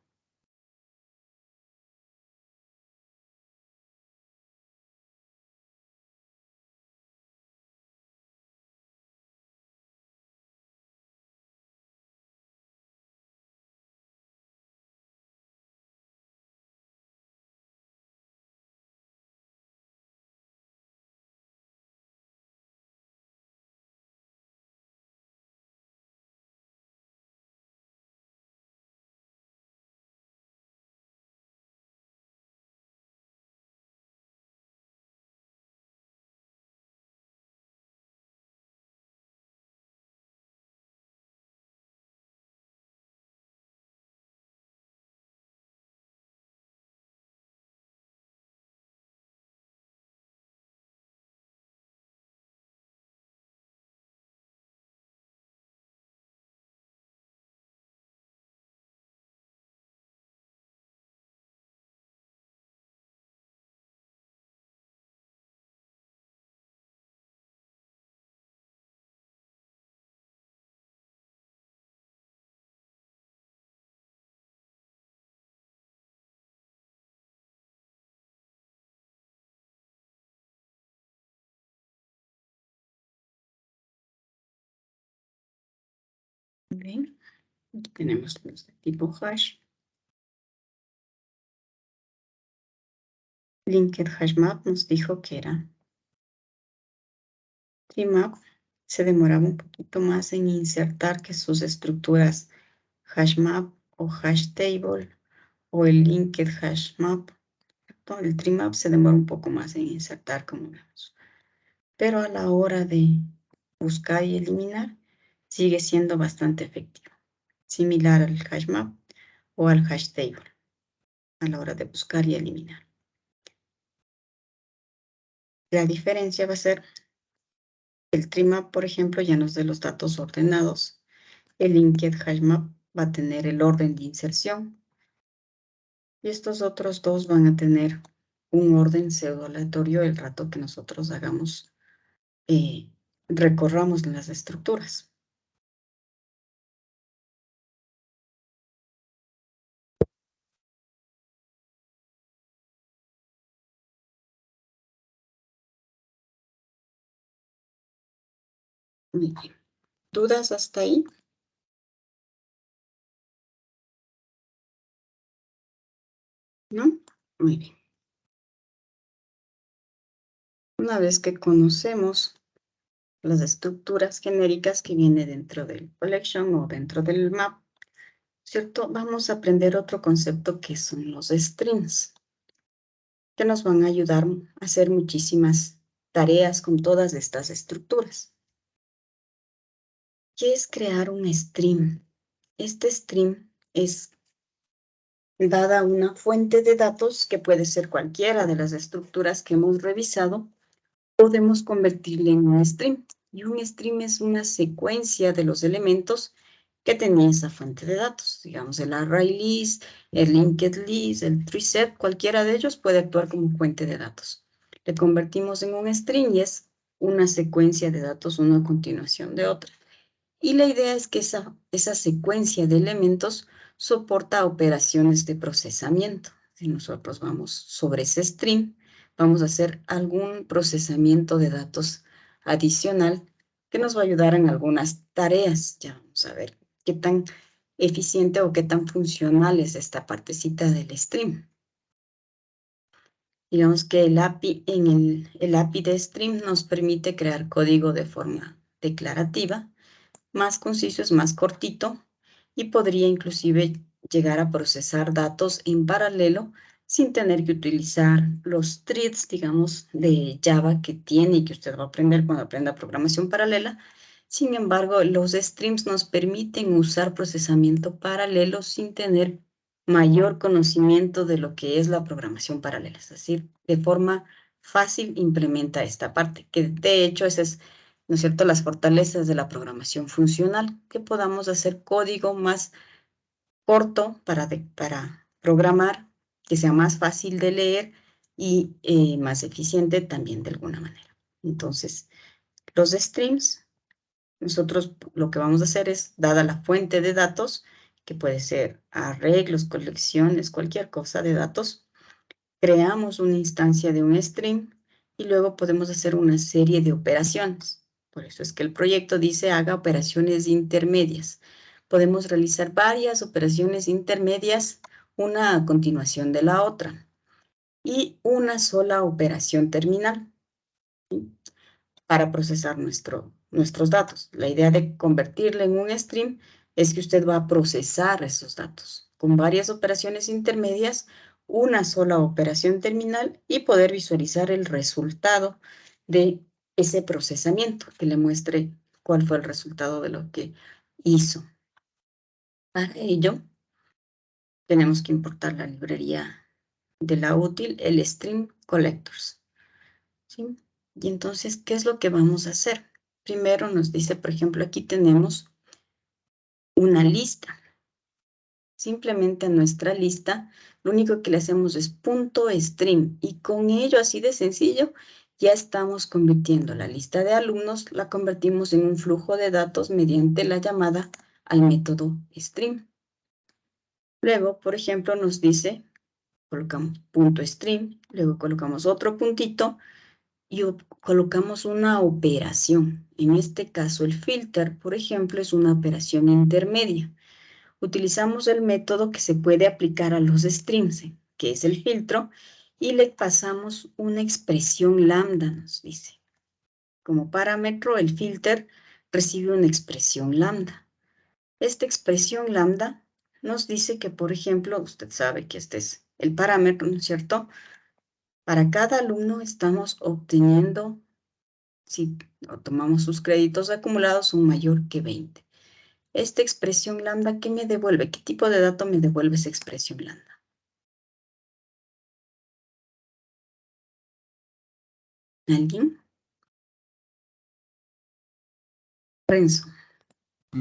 Bien, aquí tenemos los de tipo hash. Linked hash map nos dijo que era trimap. Se demoraba un poquito más en insertar que sus estructuras hash map o hash table o el linked hash map. El trimap se demora un poco más en insertar, como vemos. Pero a la hora de buscar y eliminar, sigue siendo bastante efectivo. Similar al hash map o al hash table a la hora de buscar y eliminar. La diferencia va a ser el trimap, por ejemplo, ya nos da los datos ordenados. El linked hash map va a tener el orden de inserción. Y estos otros dos van a tener un orden pseudo aleatorio el rato que nosotros hagamos, recorramos las estructuras. Muy bien. ¿Dudas hasta ahí? ¿No? Muy bien. Una vez que conocemos las estructuras genéricas que vienen dentro del collection o dentro del map, ¿cierto? Vamos a aprender otro concepto que son los strings, que nos van a ayudar a hacer muchísimas tareas con todas estas estructuras. ¿Qué es crear un stream? Este stream es dada una fuente de datos que puede ser cualquiera de las estructuras que hemos revisado, podemos convertirle en un stream. Y un stream es una secuencia de los elementos que tenía esa fuente de datos. Digamos, el array list, el linked list, el tree set, cualquiera de ellos puede actuar como fuente de datos. Le convertimos en un string y es una secuencia de datos, una a continuación de otra. Y la idea es que esa secuencia de elementos soporta operaciones de procesamiento. Si nosotros vamos sobre ese stream, vamos a hacer algún procesamiento de datos adicional que nos va a ayudar en algunas tareas. Ya vamos a ver qué tan eficiente o qué tan funcional es esta partecita del stream. Digamos que el API, el API de stream nos permite crear código de forma declarativa, más conciso, es más cortito y podría inclusive llegar a procesar datos en paralelo sin tener que utilizar los threads, digamos, de Java que tiene y que usted va a aprender cuando aprenda programación paralela. Sin embargo, los streams nos permiten usar procesamiento paralelo sin tener mayor conocimiento de lo que es la programación paralela. Es decir, de forma fácil implementa esta parte, que de hecho esa es, ¿no es cierto?, las fortalezas de la programación funcional, que podamos hacer código más corto para programar, que sea más fácil de leer y más eficiente también de alguna manera. Entonces, los streams, nosotros lo que vamos a hacer es, dada la fuente de datos, que puede ser arreglos, colecciones, cualquier cosa de datos, creamos una instancia de un string y luego podemos hacer una serie de operaciones. Por eso es que el proyecto dice haga operaciones intermedias. Podemos realizar varias operaciones intermedias, una a continuación de la otra, y una sola operación terminal, ¿sí?, para procesar nuestros datos. La idea de convertirla en un stream es que usted va a procesar esos datos con varias operaciones intermedias, una sola operación terminal y poder visualizar el resultado de ese procesamiento, que le muestre cuál fue el resultado de lo que hizo. Para ello, tenemos que importar la librería de la útil, el stream collectors, ¿sí? Y entonces, ¿qué es lo que vamos a hacer? Primero nos dice, por ejemplo, aquí tenemos una lista. Simplemente a nuestra lista, lo único que le hacemos es .stream y con ello, así de sencillo, ya estamos convirtiendo la lista de alumnos, la convertimos en un flujo de datos mediante la llamada al método stream. Luego, por ejemplo, nos dice, colocamos .stream, luego colocamos otro puntito y colocamos una operación. En este caso, el filter, por ejemplo, es una operación intermedia. Utilizamos el método que se puede aplicar a los streams, que es el filtro, y le pasamos una expresión lambda, nos dice. Como parámetro, el filter recibe una expresión lambda. Esta expresión lambda nos dice que, por ejemplo, usted sabe que este es el parámetro, ¿no es cierto? Para cada alumno estamos obteniendo, si tomamos sus créditos acumulados, son mayor que 20. Esta expresión lambda, ¿qué me devuelve? ¿Qué tipo de dato me devuelve esa expresión lambda? ¿Alguien? Renzo,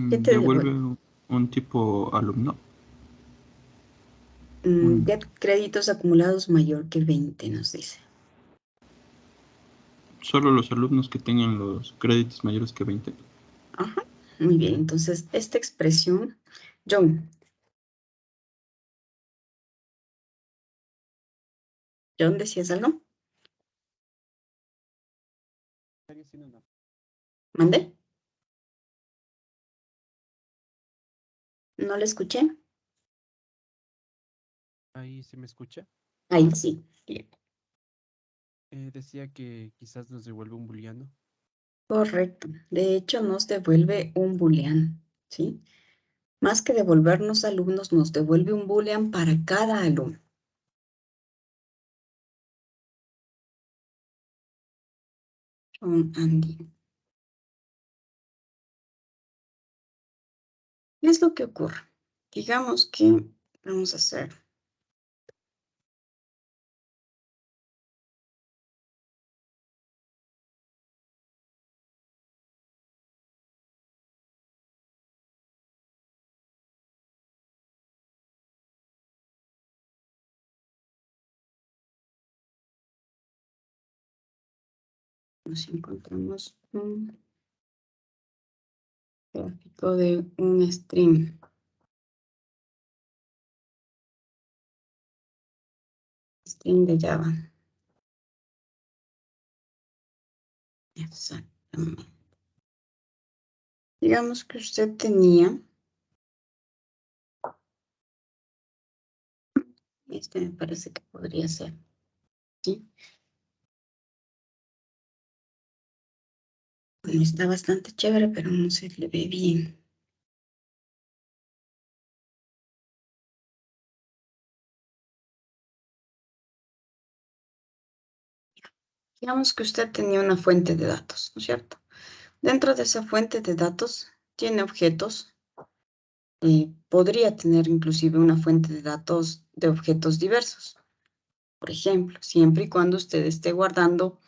¿qué te Devuelve devuelve? un tipo alumno. Get créditos acumulados mayor que 20, nos dice. Solo los alumnos que tengan los créditos mayores que 20. Ajá, muy bien. Entonces, esta expresión, John, ¿decías algo? ¿Mande? ¿No le escuché? Ahí se me escucha. Ahí sí. Bien. Decía que quizás nos devuelve un booleano. Correcto. De hecho, nos devuelve un booleano, ¿sí? Más que devolvernos alumnos, nos devuelve un boolean para cada alumno. John Andy. ¿Qué es lo que ocurre? Digamos que vamos a hacer. Nos encontramos un gráfico de un string. String de Java. Exactamente. Digamos que usted tenía. Este me parece que podría ser. ¿Sí? Bueno, está bastante chévere, pero no se le ve bien. Digamos que usted tenía una fuente de datos, ¿no es cierto? Dentro de esa fuente de datos tiene objetos. Podría tener inclusive una fuente de datos de objetos diversos. Por ejemplo, siempre y cuando usted esté guardando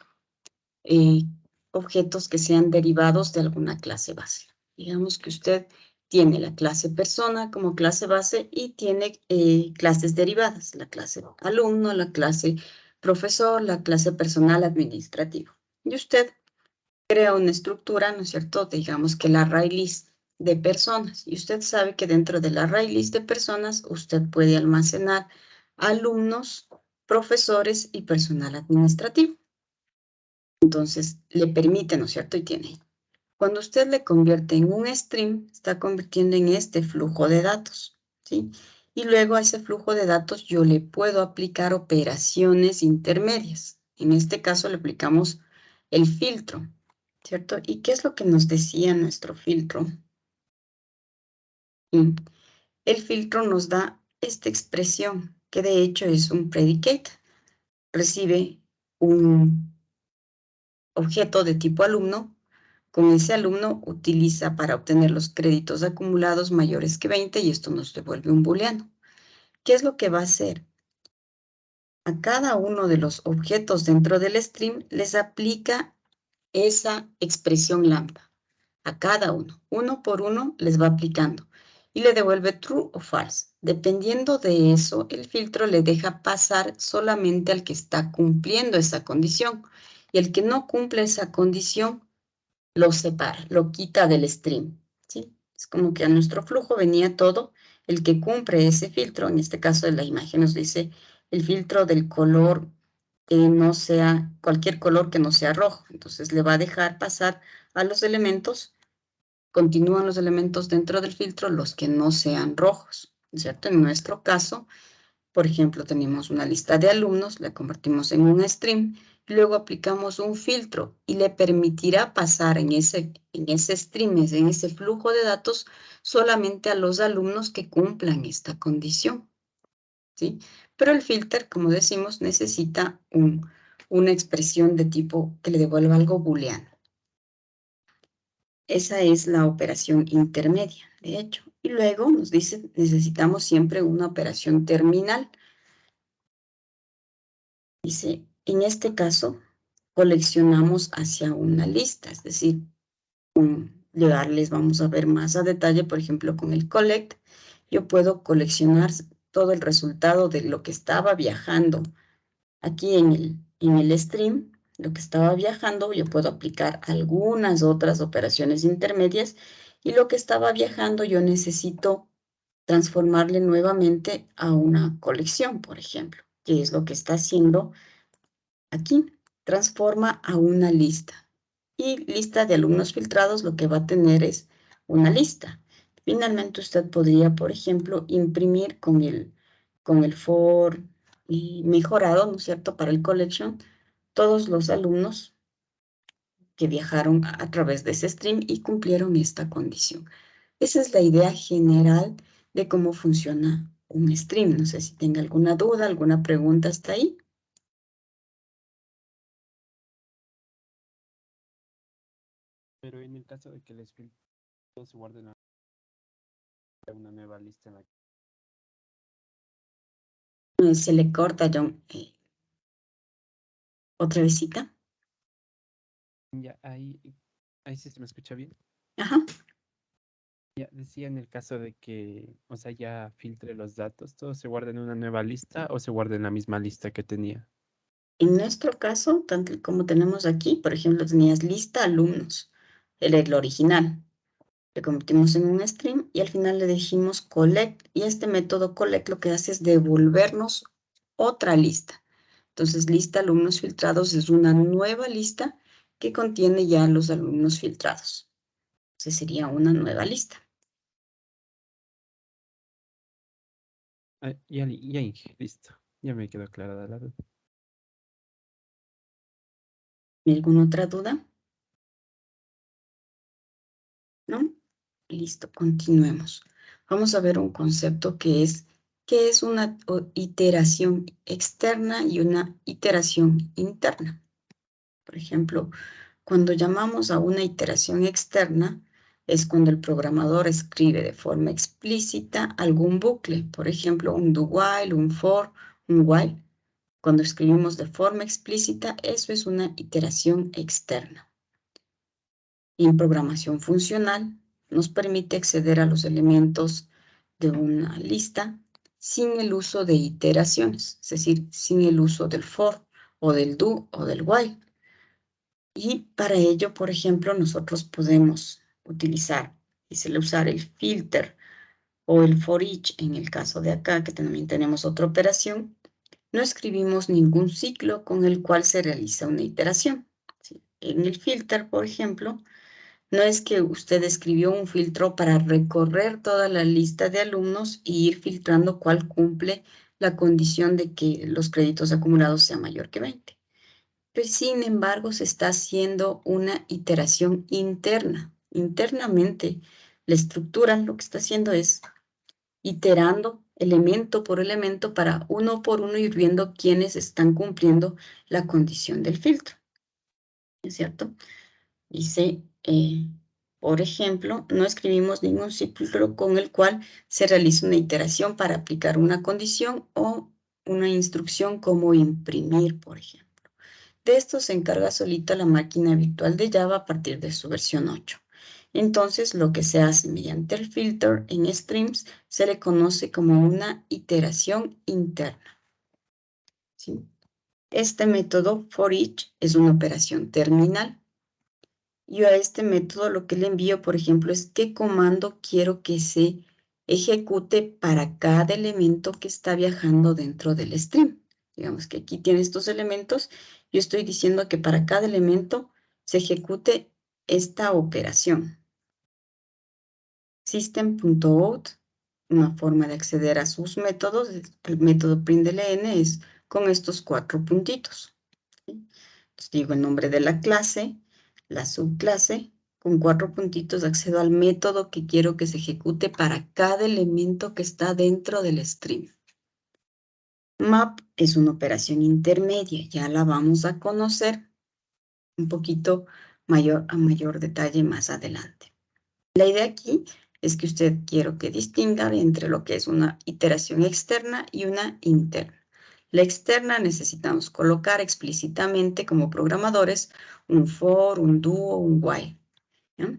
objetos que sean derivados de alguna clase base. Digamos que usted tiene la clase persona como clase base y tiene clases derivadas, la clase alumno, la clase profesor, la clase personal administrativo. Y usted crea una estructura, ¿no es cierto? Digamos que el array list de personas. Y usted sabe que dentro del array list de personas, usted puede almacenar alumnos, profesores y personal administrativo. Entonces, le permite, ¿no es cierto? Y tiene ahí. Cuando usted le convierte en un stream, está convirtiendo en este flujo de datos, ¿sí? Y luego a ese flujo de datos yo le puedo aplicar operaciones intermedias. En este caso le aplicamos el filtro, ¿cierto? ¿Y qué es lo que nos decía nuestro filtro? El filtro nos da esta expresión, que de hecho es un predicate. Recibe un objeto de tipo alumno. Con ese alumno utiliza para obtener los créditos acumulados mayores que 20 y esto nos devuelve un booleano. ¿Qué es lo que va a hacer? A cada uno de los objetos dentro del stream les aplica esa expresión lambda. A cada uno por uno les va aplicando y le devuelve true o false. Dependiendo de eso, el filtro le deja pasar solamente al que está cumpliendo esa condición y el que no cumple esa condición lo separa, lo quita del stream, ¿sí? Es como que a nuestro flujo venía todo, el que cumple ese filtro, en este caso de la imagen nos dice el filtro del color que no sea, cualquier color que no sea rojo, entonces le va a dejar pasar a los elementos, continúan los elementos dentro del filtro, los que no sean rojos, ¿cierto? En nuestro caso, por ejemplo, tenemos una lista de alumnos, la convertimos en un stream, luego aplicamos un filtro y le permitirá pasar en ese stream, en ese flujo de datos, solamente a los alumnos que cumplan esta condición, ¿sí? Pero el filter, como decimos, necesita una expresión de tipo que le devuelva algo booleano. Esa es la operación intermedia, de hecho. Y luego nos dice, necesitamos siempre una operación terminal. Dice, en este caso, coleccionamos hacia una lista, es decir, les vamos a ver más a detalle, por ejemplo, con el collect, yo puedo coleccionar todo el resultado de lo que estaba viajando aquí en el stream, lo que estaba viajando, yo puedo aplicar algunas otras operaciones intermedias y lo que estaba viajando yo necesito transformarle nuevamente a una colección, por ejemplo, que es lo que está haciendo aquí, transforma a una lista. Y lista de alumnos filtrados lo que va a tener es una lista. Finalmente usted podría, por ejemplo, imprimir con el for mejorado, ¿no es cierto?, para el collection, todos los alumnos que viajaron a través de ese stream y cumplieron esta condición. Esa es la idea general de cómo funciona un stream. No sé si tenga alguna duda, alguna pregunta hasta ahí. Pero en el caso de que les filtros se guarden a una nueva lista en la Se le corta, John. ¿Otra visita? ya ahí sí se me escucha bien. Ajá. Ya decía en el caso de que, o sea, ya filtre los datos, ¿todo se guarda en una nueva lista o se guarda en la misma lista que tenía? En nuestro caso, tanto como tenemos aquí, por ejemplo, tenías lista alumnos, el original. Le convertimos en un stream y al final le dijimos collect y este método collect lo que hace es devolvernos otra lista. Entonces, lista alumnos filtrados es una nueva lista que contiene ya los alumnos filtrados. Entonces, sería una nueva lista. Ya, listo. Ya me quedó aclarada la duda. ¿Alguna otra duda? ¿No? Listo, continuemos. Vamos a ver un concepto que es una iteración externa y una iteración interna. Por ejemplo, cuando llamamos a una iteración externa, es cuando el programador escribe de forma explícita algún bucle, por ejemplo, un do while, un for, un while. Cuando escribimos de forma explícita, eso es una iteración externa. En programación funcional, nos permite acceder a los elementos de una lista sin el uso de iteraciones, es decir, sin el uso del for o del do o del while. Y para ello, por ejemplo, nosotros podemos utilizar Quisiera usar el filter o el for each en el caso de acá, que también tenemos otra operación, no escribimos ningún ciclo con el cual se realiza una iteración. ¿Sí? En el filter, por ejemplo, no es que usted escribió un filtro para recorrer toda la lista de alumnos e ir filtrando cuál cumple la condición de que los créditos acumulados sean mayor que 20. Pero sin embargo, se está haciendo una iteración interna. Internamente, la estructura lo que está haciendo es iterando elemento por elemento para uno por uno ir viendo quiénes están cumpliendo la condición del filtro. ¿Es cierto? Dice, por ejemplo, no escribimos ningún ciclo con el cual se realiza una iteración para aplicar una condición o una instrucción como imprimir, por ejemplo. De esto se encarga solita la máquina virtual de Java a partir de su versión 8. Entonces, lo que se hace mediante el filter en streams se le conoce como una iteración interna. ¿Sí? Este método for each es una operación terminal. Yo a este método lo que le envío, por ejemplo, es qué comando quiero que se ejecute para cada elemento que está viajando dentro del stream. Digamos que aquí tiene estos elementos. Yo estoy diciendo que para cada elemento se ejecute esta operación. System.out, una forma de acceder a sus métodos, el método println es con estos 4 puntitos. ¿Sí? Entonces digo el nombre de la clase, la subclase, con 4 puntitos accedo al método que quiero que se ejecute para cada elemento que está dentro del stream. Map es una operación intermedia, ya la vamos a conocer un poquito a mayor detalle más adelante. La idea aquí es que usted quiero que distinga entre lo que es una iteración externa y una interna. La externa necesitamos colocar explícitamente como programadores un for, un do o un while. ¿Ya?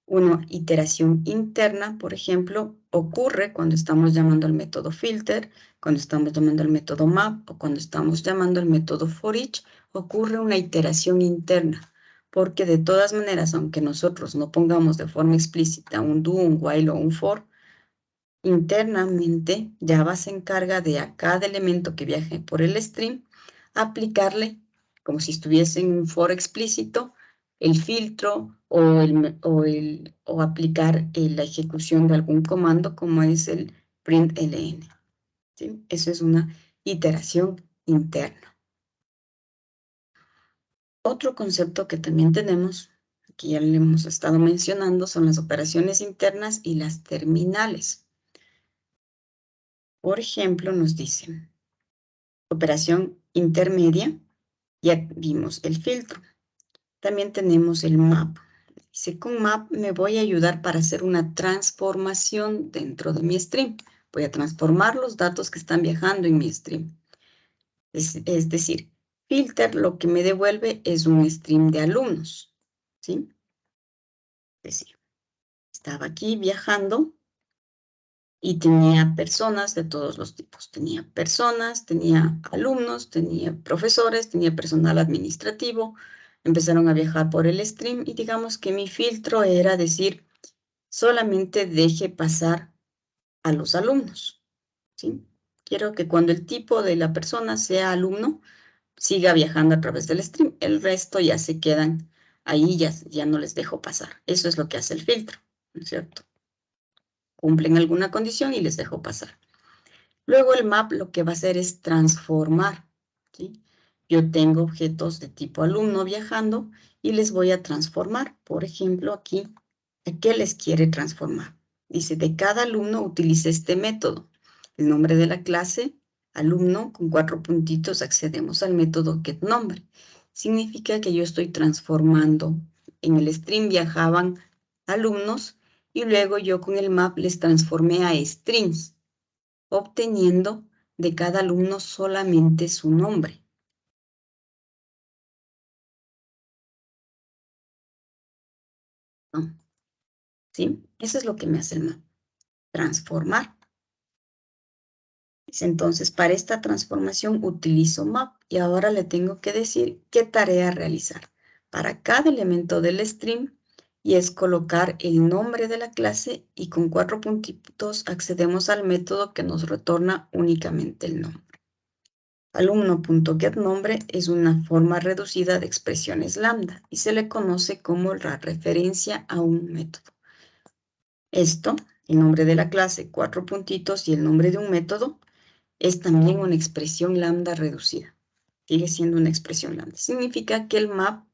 Una iteración interna, por ejemplo, ocurre cuando estamos llamando al método filter, cuando estamos llamando al método map o cuando estamos llamando al método for each, ocurre una iteración interna. Porque de todas maneras, aunque nosotros no pongamos de forma explícita un do, un while o un for, internamente Java se encarga de a cada elemento que viaje por el stream aplicarle, como si estuviese en un for explícito, el filtro o aplicar la ejecución de algún comando como es el println. ¿Sí? Eso es una iteración interna. Otro concepto que también tenemos, que ya le hemos estado mencionando, son las operaciones internas y las terminales. Por ejemplo, nos dice, operación intermedia, ya vimos el filtro. También tenemos el map. Dice, con map me voy a ayudar para hacer una transformación dentro de mi stream. Voy a transformar los datos que están viajando en mi stream. Es decir, filter lo que me devuelve es un stream de alumnos. ¿Sí? Es decir, estaba aquí viajando y tenía personas de todos los tipos. Tenía personas, tenía alumnos, tenía profesores, tenía personal administrativo. Empezaron a viajar por el stream y digamos que mi filtro era decir, solamente deje pasar a los alumnos. ¿Sí? Quiero que cuando el tipo de la persona sea alumno, siga viajando a través del stream. El resto ya se quedan ahí, ya no les dejo pasar. Eso es lo que hace el filtro, ¿no es cierto? Cumplen alguna condición y les dejo pasar. Luego el map lo que va a hacer es transformar. ¿Sí? Yo tengo objetos de tipo alumno viajando y les voy a transformar. Por ejemplo, aquí, ¿a qué les quiere transformar? Dice, de cada alumno utilice este método. El nombre de la clase, alumno, con 4 puntitos accedemos al método getNombre. Significa que yo estoy transformando. En el stream viajaban alumnos y luego yo con el map les transformé a strings, obteniendo de cada alumno solamente su nombre. ¿No? ¿Sí? Eso es lo que me hace el map. Transformar. Entonces, para esta transformación utilizo map y ahora le tengo que decir qué tarea realizar. Para cada elemento del stream, y es colocar el nombre de la clase y con 4 puntitos accedemos al método que nos retorna únicamente el nombre. Alumno.getNombre es una forma reducida de expresiones lambda y se le conoce como la referencia a un método. Esto, el nombre de la clase, 4 puntitos y el nombre de un método, es también una expresión lambda reducida. Sigue siendo una expresión lambda. Significa que el map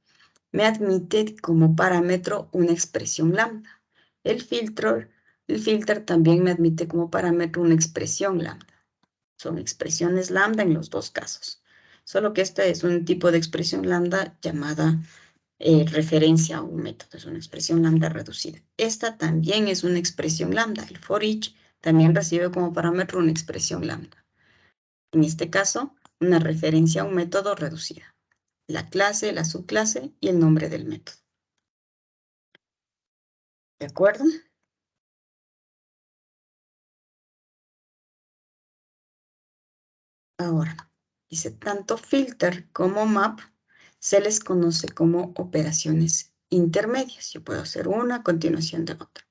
me admite como parámetro una expresión lambda. El filter también me admite como parámetro una expresión lambda. Son expresiones lambda en los dos casos. Solo que este es un tipo de expresión lambda llamada referencia a un método. Es una expresión lambda reducida. Esta también es una expresión lambda. El for each también recibe como parámetro una expresión lambda. En este caso, una referencia a un método reducida. La clase, la subclase y el nombre del método. ¿De acuerdo? Ahora, dice, tanto filter como map se les conoce como operaciones intermedias. Yo puedo hacer una a continuación de otra.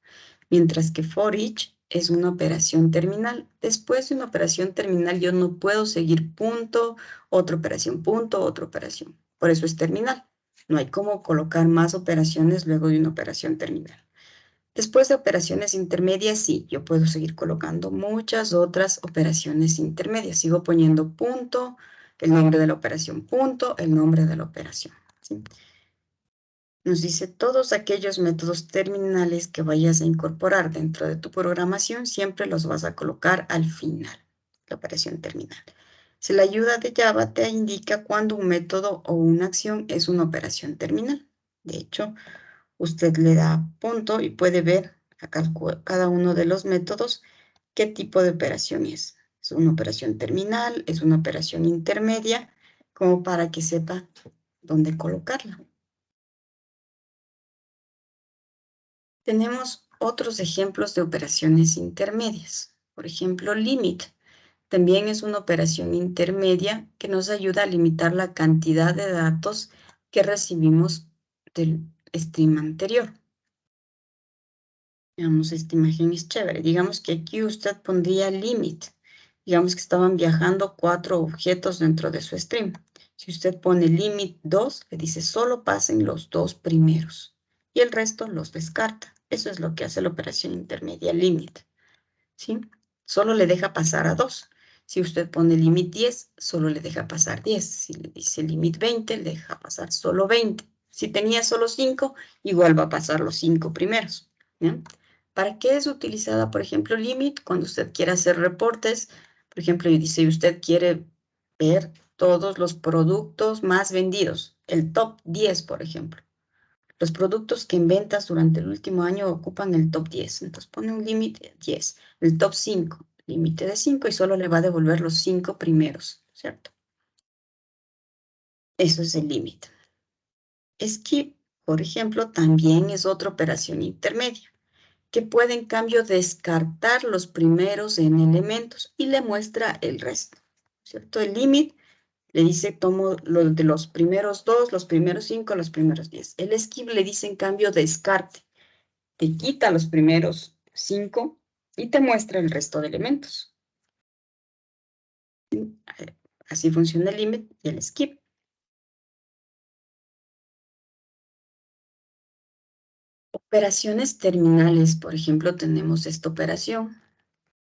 Mientras que for each es una operación terminal. Después de una operación terminal yo no puedo seguir punto, otra operación, punto, otra operación. Por eso es terminal. No hay cómo colocar más operaciones luego de una operación terminal. Después de operaciones intermedias, sí, yo puedo seguir colocando muchas otras operaciones intermedias. Sigo poniendo punto, el nombre de la operación, punto, el nombre de la operación. ¿Sí? Nos dice todos aquellos métodos terminales que vayas a incorporar dentro de tu programación, siempre los vas a colocar al final, la operación terminal. Si la ayuda de Java te indica cuando un método o una acción es una operación terminal. De hecho, usted le da punto y puede ver a cada uno de los métodos qué tipo de operación es. ¿Es una operación terminal? ¿Es una operación intermedia? Como para que sepa dónde colocarla. Tenemos otros ejemplos de operaciones intermedias. Por ejemplo, limit. También es una operación intermedia que nos ayuda a limitar la cantidad de datos que recibimos del stream anterior. Digamos, esta imagen es chévere. Digamos que aquí usted pondría limit. Digamos que estaban viajando 4 objetos dentro de su stream. Si usted pone limit 2, le dice solo pasen los 2 primeros. Y el resto los descarta. Eso es lo que hace la operación intermedia limit. ¿Sí? Solo le deja pasar a 2. Si usted pone limit 10, solo le deja pasar 10. Si le dice limit 20, le deja pasar solo 20. Si tenía solo 5, igual va a pasar los 5 primeros. ¿Ya? ¿Para qué es utilizada, por ejemplo, limit? Cuando usted quiere hacer reportes, por ejemplo, y dice usted quiere ver todos los productos más vendidos, el top 10, por ejemplo. Los productos que en ventas durante el último año ocupan el top 10. Entonces pone un límite 10. El top 5, límite de 5 y solo le va a devolver los 5 primeros, ¿cierto? Eso es el límite. Skip, por ejemplo, también es otra operación intermedia, que puede en cambio descartar los primeros n elementos y le muestra el resto, ¿cierto? El limit le dice tomo los de los primeros 2, los primeros 5, los primeros 10. El skip le dice en cambio descarte. Te quita los primeros 5 y te muestra el resto de elementos. Así funciona el limit y el skip. Operaciones terminales, por ejemplo, tenemos esta operación,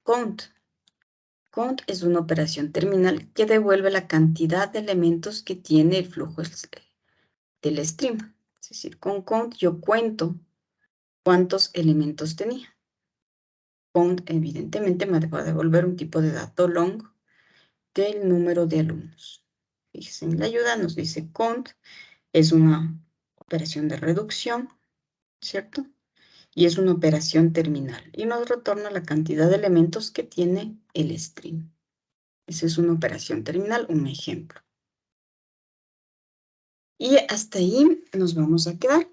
count. Count es una operación terminal que devuelve la cantidad de elementos que tiene el flujo del stream. Es decir, con count yo cuento cuántos elementos tenía. Count, evidentemente, me va a devolver un tipo de dato long del número de alumnos. Fíjense, en la ayuda nos dice count, es una operación de reducción, ¿cierto? Y es una operación terminal. Y nos retorna la cantidad de elementos que tiene el string. Esa es una operación terminal, un ejemplo. Y hasta ahí nos vamos a quedar.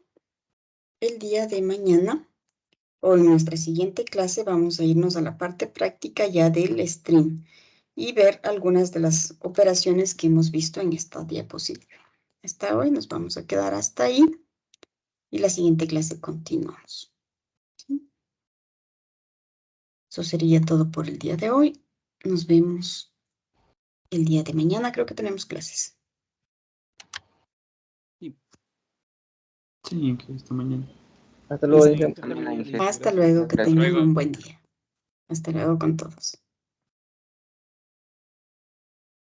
El día de mañana, o en nuestra siguiente clase, vamos a irnos a la parte práctica ya del string y ver algunas de las operaciones que hemos visto en esta diapositiva. Hasta hoy nos vamos a quedar hasta ahí. Y la siguiente clase continuamos. ¿Sí? Eso sería todo por el día de hoy. Nos vemos el día de mañana. Creo que tenemos clases. Sí, que esta mañana. Hasta luego, Listo. Inge. También la Inge. Hasta luego, que Gracias. tengan un buen día. Hasta luego con todos.